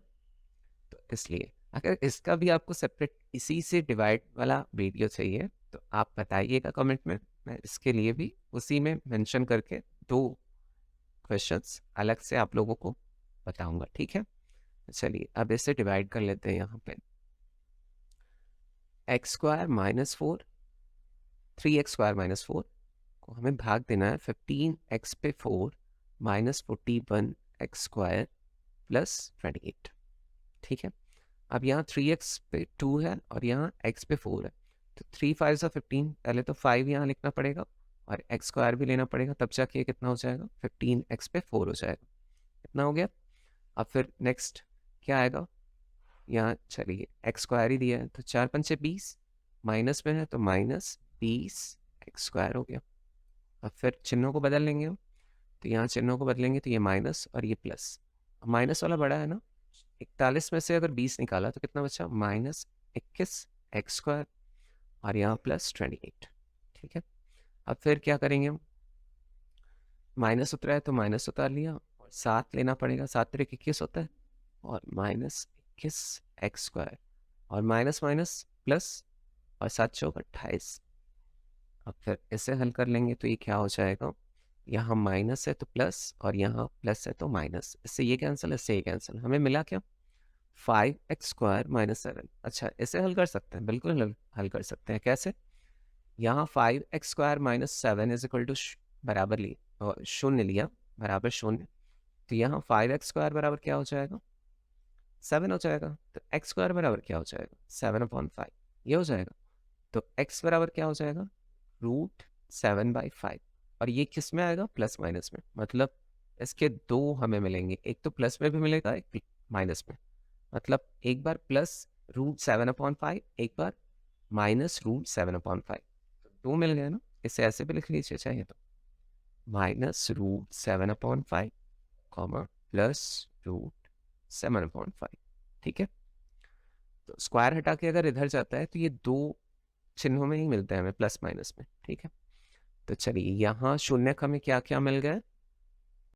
इसलिए अगर इसका भी आपको सेपरेट इसी से डिवाइड वाला वीडियो चाहिए तो आप बताइएगा कमेंट में, मैं इसके लिए भी उसी में मेंशन करके 2 क्वेश्चंस अलग से आप लोगों को बताऊंगा, ठीक है। चलिए अब इसे डिवाइड कर लेते हैं। यहाँ पे x² - 4, 3x² - 4 को हमें भाग देना है 15x पे 4 - 41x² + 28, ठीक है। अब यहाँ 3x पे 2 है और यहाँ x पे 4 है, तो 3 5 सा 15, पहले तो 5 यहाँ लिखना पड़ेगा और x² भी लेना पड़ेगा, तब जाके ये कितना हो जाएगा, 15x पे 4 हो जाएगा। कितना हो गया। अब फिर नेक्स्ट क्या आएगा, यहाँ चलिए x² ही दिया है तो 4 पंचे 20, माइनस में है तो -20x² हो गया। अब फिर चिन्हों को बदल लेंगे हम, तो यहाँ चिन्हों को बदलेंगे तो ये माइनस और ये प्लस। माइनस वाला बड़ा है ना, 41 में से अगर 20 निकाला तो कितना बचा, -21x² और यहाँ +28, ठीक है। अब फिर क्या करेंगे हम, माइनस उतरा है तो माइनस उतार लिया और 7 लेना पड़ेगा, 7 × 21 होता है और -21x² और माइनस माइनस प्लस और 7 × 4 = 28। अब फिर इसे हल कर लेंगे तो ये क्या हो जाएगा, यहाँ माइनस है तो प्लस और यहाँ प्लस है तो माइनस, इससे ये कैंसिल, इससे ये कैंसिल, हमें मिला क्या, 5x² - 7। अच्छा इसे हल कर सकते हैं, बिल्कुल हल कर सकते हैं। कैसे, यहाँ 5x² - 7 = बराबर ली शून्य लिया, बराबर शून्य, तो यहाँ 5x² बराबर क्या हो जाएगा, 7 हो जाएगा। तो x² बराबर क्या हो जाएगा, 7/5, ये हो जाएगा। तो x बराबर क्या हो जाएगा, √7/5। और ये किस में आएगा, प्लस माइनस में, मतलब इसके 2 हमें मिलेंगे, एक तो प्लस में भी मिलेगा, एक माइनस में, मतलब एक बार प्लस √7/5, एक बार -√7/5, तो 2 मिल गए ना। इसे ऐसे भी लिख लीजिए चाहे तो, -√7/5, +√7/5, ठीक है। तो स्क्वायर हटा के अगर इधर जाता है तो ये 2 चिन्हों में ही मिलते हैं हमें, प्लस माइनस में, ठीक है। तो चलिए यहाँ शून्य हमें क्या क्या मिल गया,